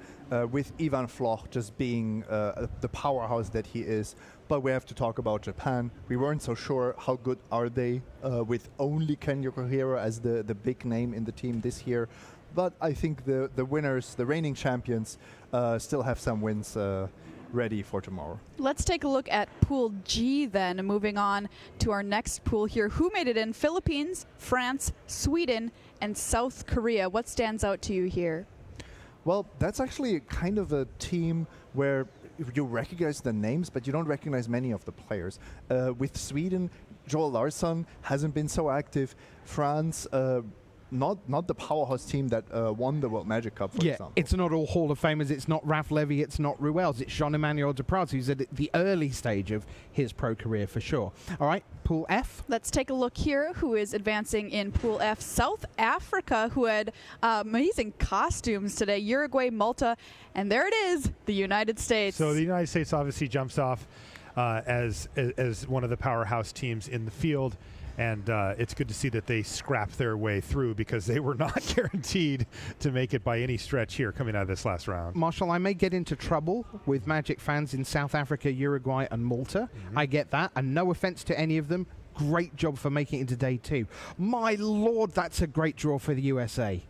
with Ivan Floch just being the powerhouse that he is. But we have to talk about Japan. We weren't so sure how good are they with only Ken Yokohiro as the big name in the team this year. But I think the winners, the reigning champions, still have some wins ready for tomorrow. Let's take a look at Pool G then, moving on to our next pool here. Who made it in? Philippines, France, Sweden, and South Korea. What stands out to you here? Well, that's actually kind of a team where you recognize the names, but you don't recognize many of the players. With Sweden, Joel Larsson hasn't been so active. France, not the powerhouse team that won the World Magic Cup, for example. It's not all Hall of Famers. It's not Ralph Levy. It's not Ruels. It's Jean-Emmanuel Dupraz, who's at the early stage of his pro career for sure. All right, Pool F. Let's take a look here. Who is advancing in Pool F? South Africa, who had amazing costumes today. Uruguay, Malta, and there it is, the United States. So the United States obviously jumps off as one of the powerhouse teams in the field. And it's good to see that they scrapped their way through because they were not guaranteed to make it by any stretch here coming out of this last round. Marshall, I may get into trouble with Magic fans in South Africa, Uruguay, and Malta. I get that, and no offense to any of them. Great job for making it into day 2. My Lord, that's a great draw for the USA.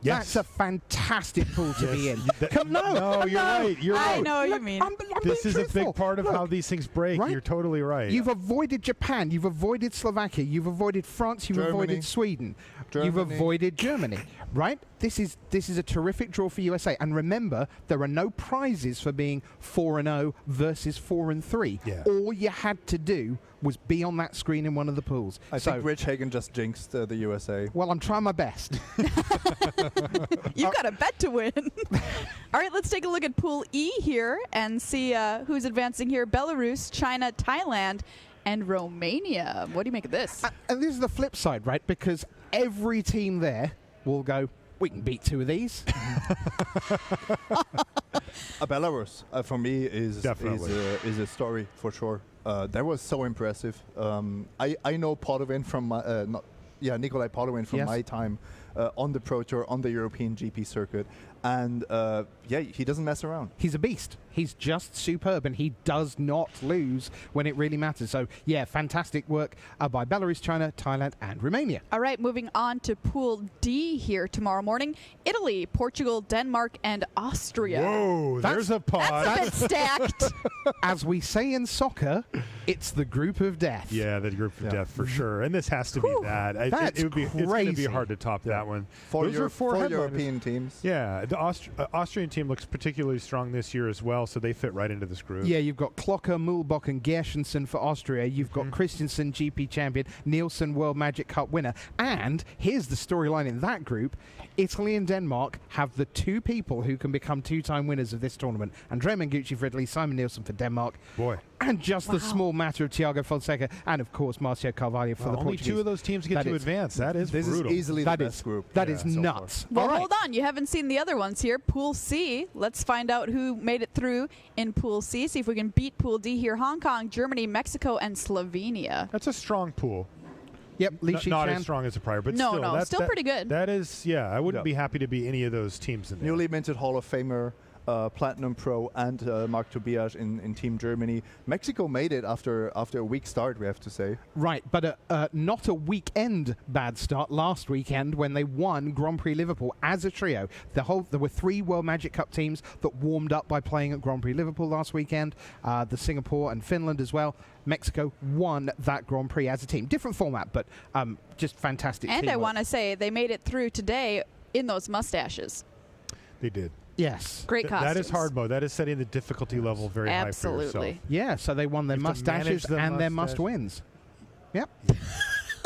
Yes. That's a fantastic pool to be in. No, you're right. You're right. I know what you mean. I'm This being is a truthful. big part of how these things break. Right? You're totally right. You've avoided Japan. You've avoided Slovakia. You've avoided France. You've Germany. avoided Sweden. You've Germany. avoided Germany. Right? This is a terrific draw for USA. And remember, there are no prizes for being 4-0 versus 4-3. Yeah. All you had to do was be on that screen in one of the pools. I think Rich Hagan just jinxed the USA. Well, I'm trying my best. You've got a bet to win. All right, let's take a look at Pool E here and see who's advancing here. Belarus, China, Thailand, and Romania. What do you make of this? And this is the flip side, right? Because every team there will go, we can beat 2 of these. Belarus, for me, is a story for sure. That was so impressive. I know Podovin from Nikolai Podovin from my time on the Pro Tour, on the European GP circuit, and he doesn't mess around. He's a beast. He's just superb, and he does not lose when it really matters. So, yeah, fantastic work by Belarus, China, Thailand, and Romania. All right, moving on to Pool D here tomorrow morning. Italy, Portugal, Denmark, and Austria. Whoa, there's a pod. That's a bit stacked. As we say in soccer, it's the group of death. Yeah, the group of death for sure. And this has to be that. That's It's going to be crazy. hard to top that one. For Those are 4 headliners. European teams. Yeah, the Austrian team looks particularly strong this year as well, so they fit right into this group. Yeah, you've got Klocker, Mühlbach, and Gershenson for Austria. You've got Christensen, GP champion, Nielsen, World Magic Cup winner. And here's the storyline in that group. Italy and Denmark have the 2 people who can become 2-time winners of this tournament. Andrea Mengucci for Italy, Simon Nielsen for Denmark. Boy. And just the small matter of Thiago Fonseca and, of course, Marcio Carvalho for the only Portuguese. 2 of those teams get to advance. That is brutal. Is easily the best group. That is nuts. Well, All right. hold on. You haven't seen the other ones here. Pool C. Let's find out who made it through in Pool C. See if we can beat Pool D here. Hong Kong, Germany, Mexico, and Slovenia. That's a strong pool. Yep, Li Not Shichan. as strong as a prior, but No, still. no, still pretty good. That is, I wouldn't be happy to be any of those teams in there. Newly minted Hall of Famer, Platinum Pro, and Marc Tobias in Team Germany. Mexico made it after a weak start, we have to say. Right, but not a weekend bad start last weekend when they won Grand Prix Liverpool as a trio. There were 3 World Magic Cup teams that warmed up by playing at Grand Prix Liverpool last weekend, the Singapore and Finland as well. Mexico won that Grand Prix as a team. Different format, but just fantastic And teamwork. I want to say they made it through today in those mustaches. They did. Yes. Great costumes. That is hard mode. That is setting the difficulty level very high for yourself. Absolutely. Yeah, so they won their You have to manage mustaches the and their mustache. must-wins. Yep.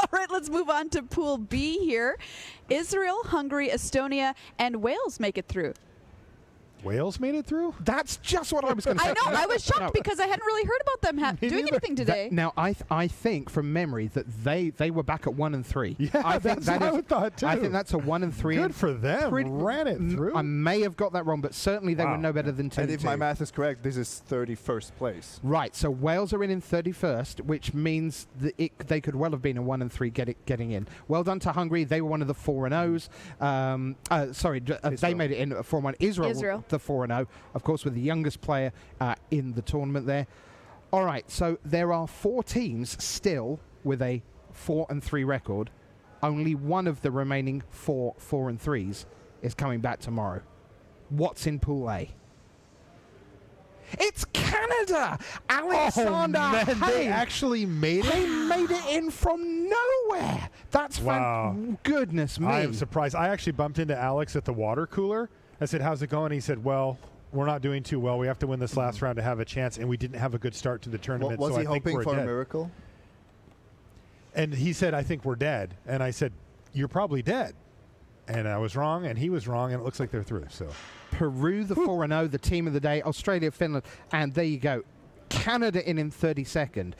All right, let's move on to Pool B here. Israel, Hungary, Estonia, and Wales make it through. Wales made it through? That's just what I was going to say. I know. I was shocked because I hadn't really heard about them doing anything today. Now, I think from memory that they were back at 1 and 3. Yeah, I think that's what I thought too. I think that's a 1 and 3. Good for them. Ran it through. I may have got that wrong, but certainly they were no better than 2 And and if my 2. math is correct, this is 31st place. Right, so Wales are in 31st, which means that they could well have been a 1 and 3 getting in. Well done to Hungary. They were one of the 4 and 0s. They made it in at 4 and 1. Israel. The 4 and 0. Of course, with the youngest player in the tournament there. All right, so there are 4 teams still with a 4 and 3 record. Only one of the remaining 4 and 3s is coming back tomorrow. What's in Pool A? It's Canada! Alexander man, Hayes. they actually made it? They made it in from nowhere. That's goodness me. I am surprised. I actually bumped into Alex at the water cooler. I said, how's it going? He said, well, we're not doing too well. We have to win this last round to have a chance, and we didn't have a good start to the tournament. Was so he I think hoping we're for dead. a miracle? And he said, I think we're dead. And I said, you're probably dead. And I was wrong, and he was wrong, and it looks like they're through. So Peru, the 4-0, the team of the day. Australia, Finland, and there you go. Canada in 32nd.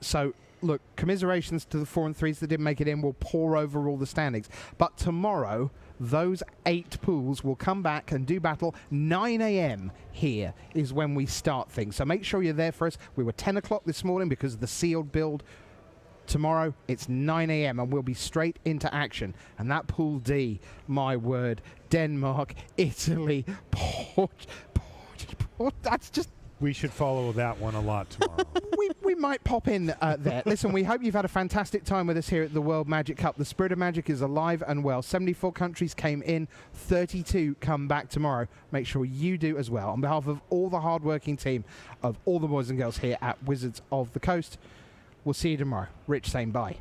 So, look, commiserations to the 4 and 3s that didn't make it in. Will pour over all the standings. But tomorrow, those 8 pools will come back and do battle. 9 a.m. here is when we start things. So make sure you're there for us. We were 10 o'clock this morning because of the sealed build. Tomorrow, it's 9 a.m. and we'll be straight into action. And that Pool D, my word, Denmark, Italy, that's just... We should follow that one a lot tomorrow. we might pop in there. Listen, we hope you've had a fantastic time with us here at the World Magic Cup. The Spirit of Magic is alive and well. 74 countries came in, 32 come back tomorrow. Make sure you do as well. On behalf of all the hard-working team of all the boys and girls here at Wizards of the Coast, we'll see you tomorrow. Rich saying bye.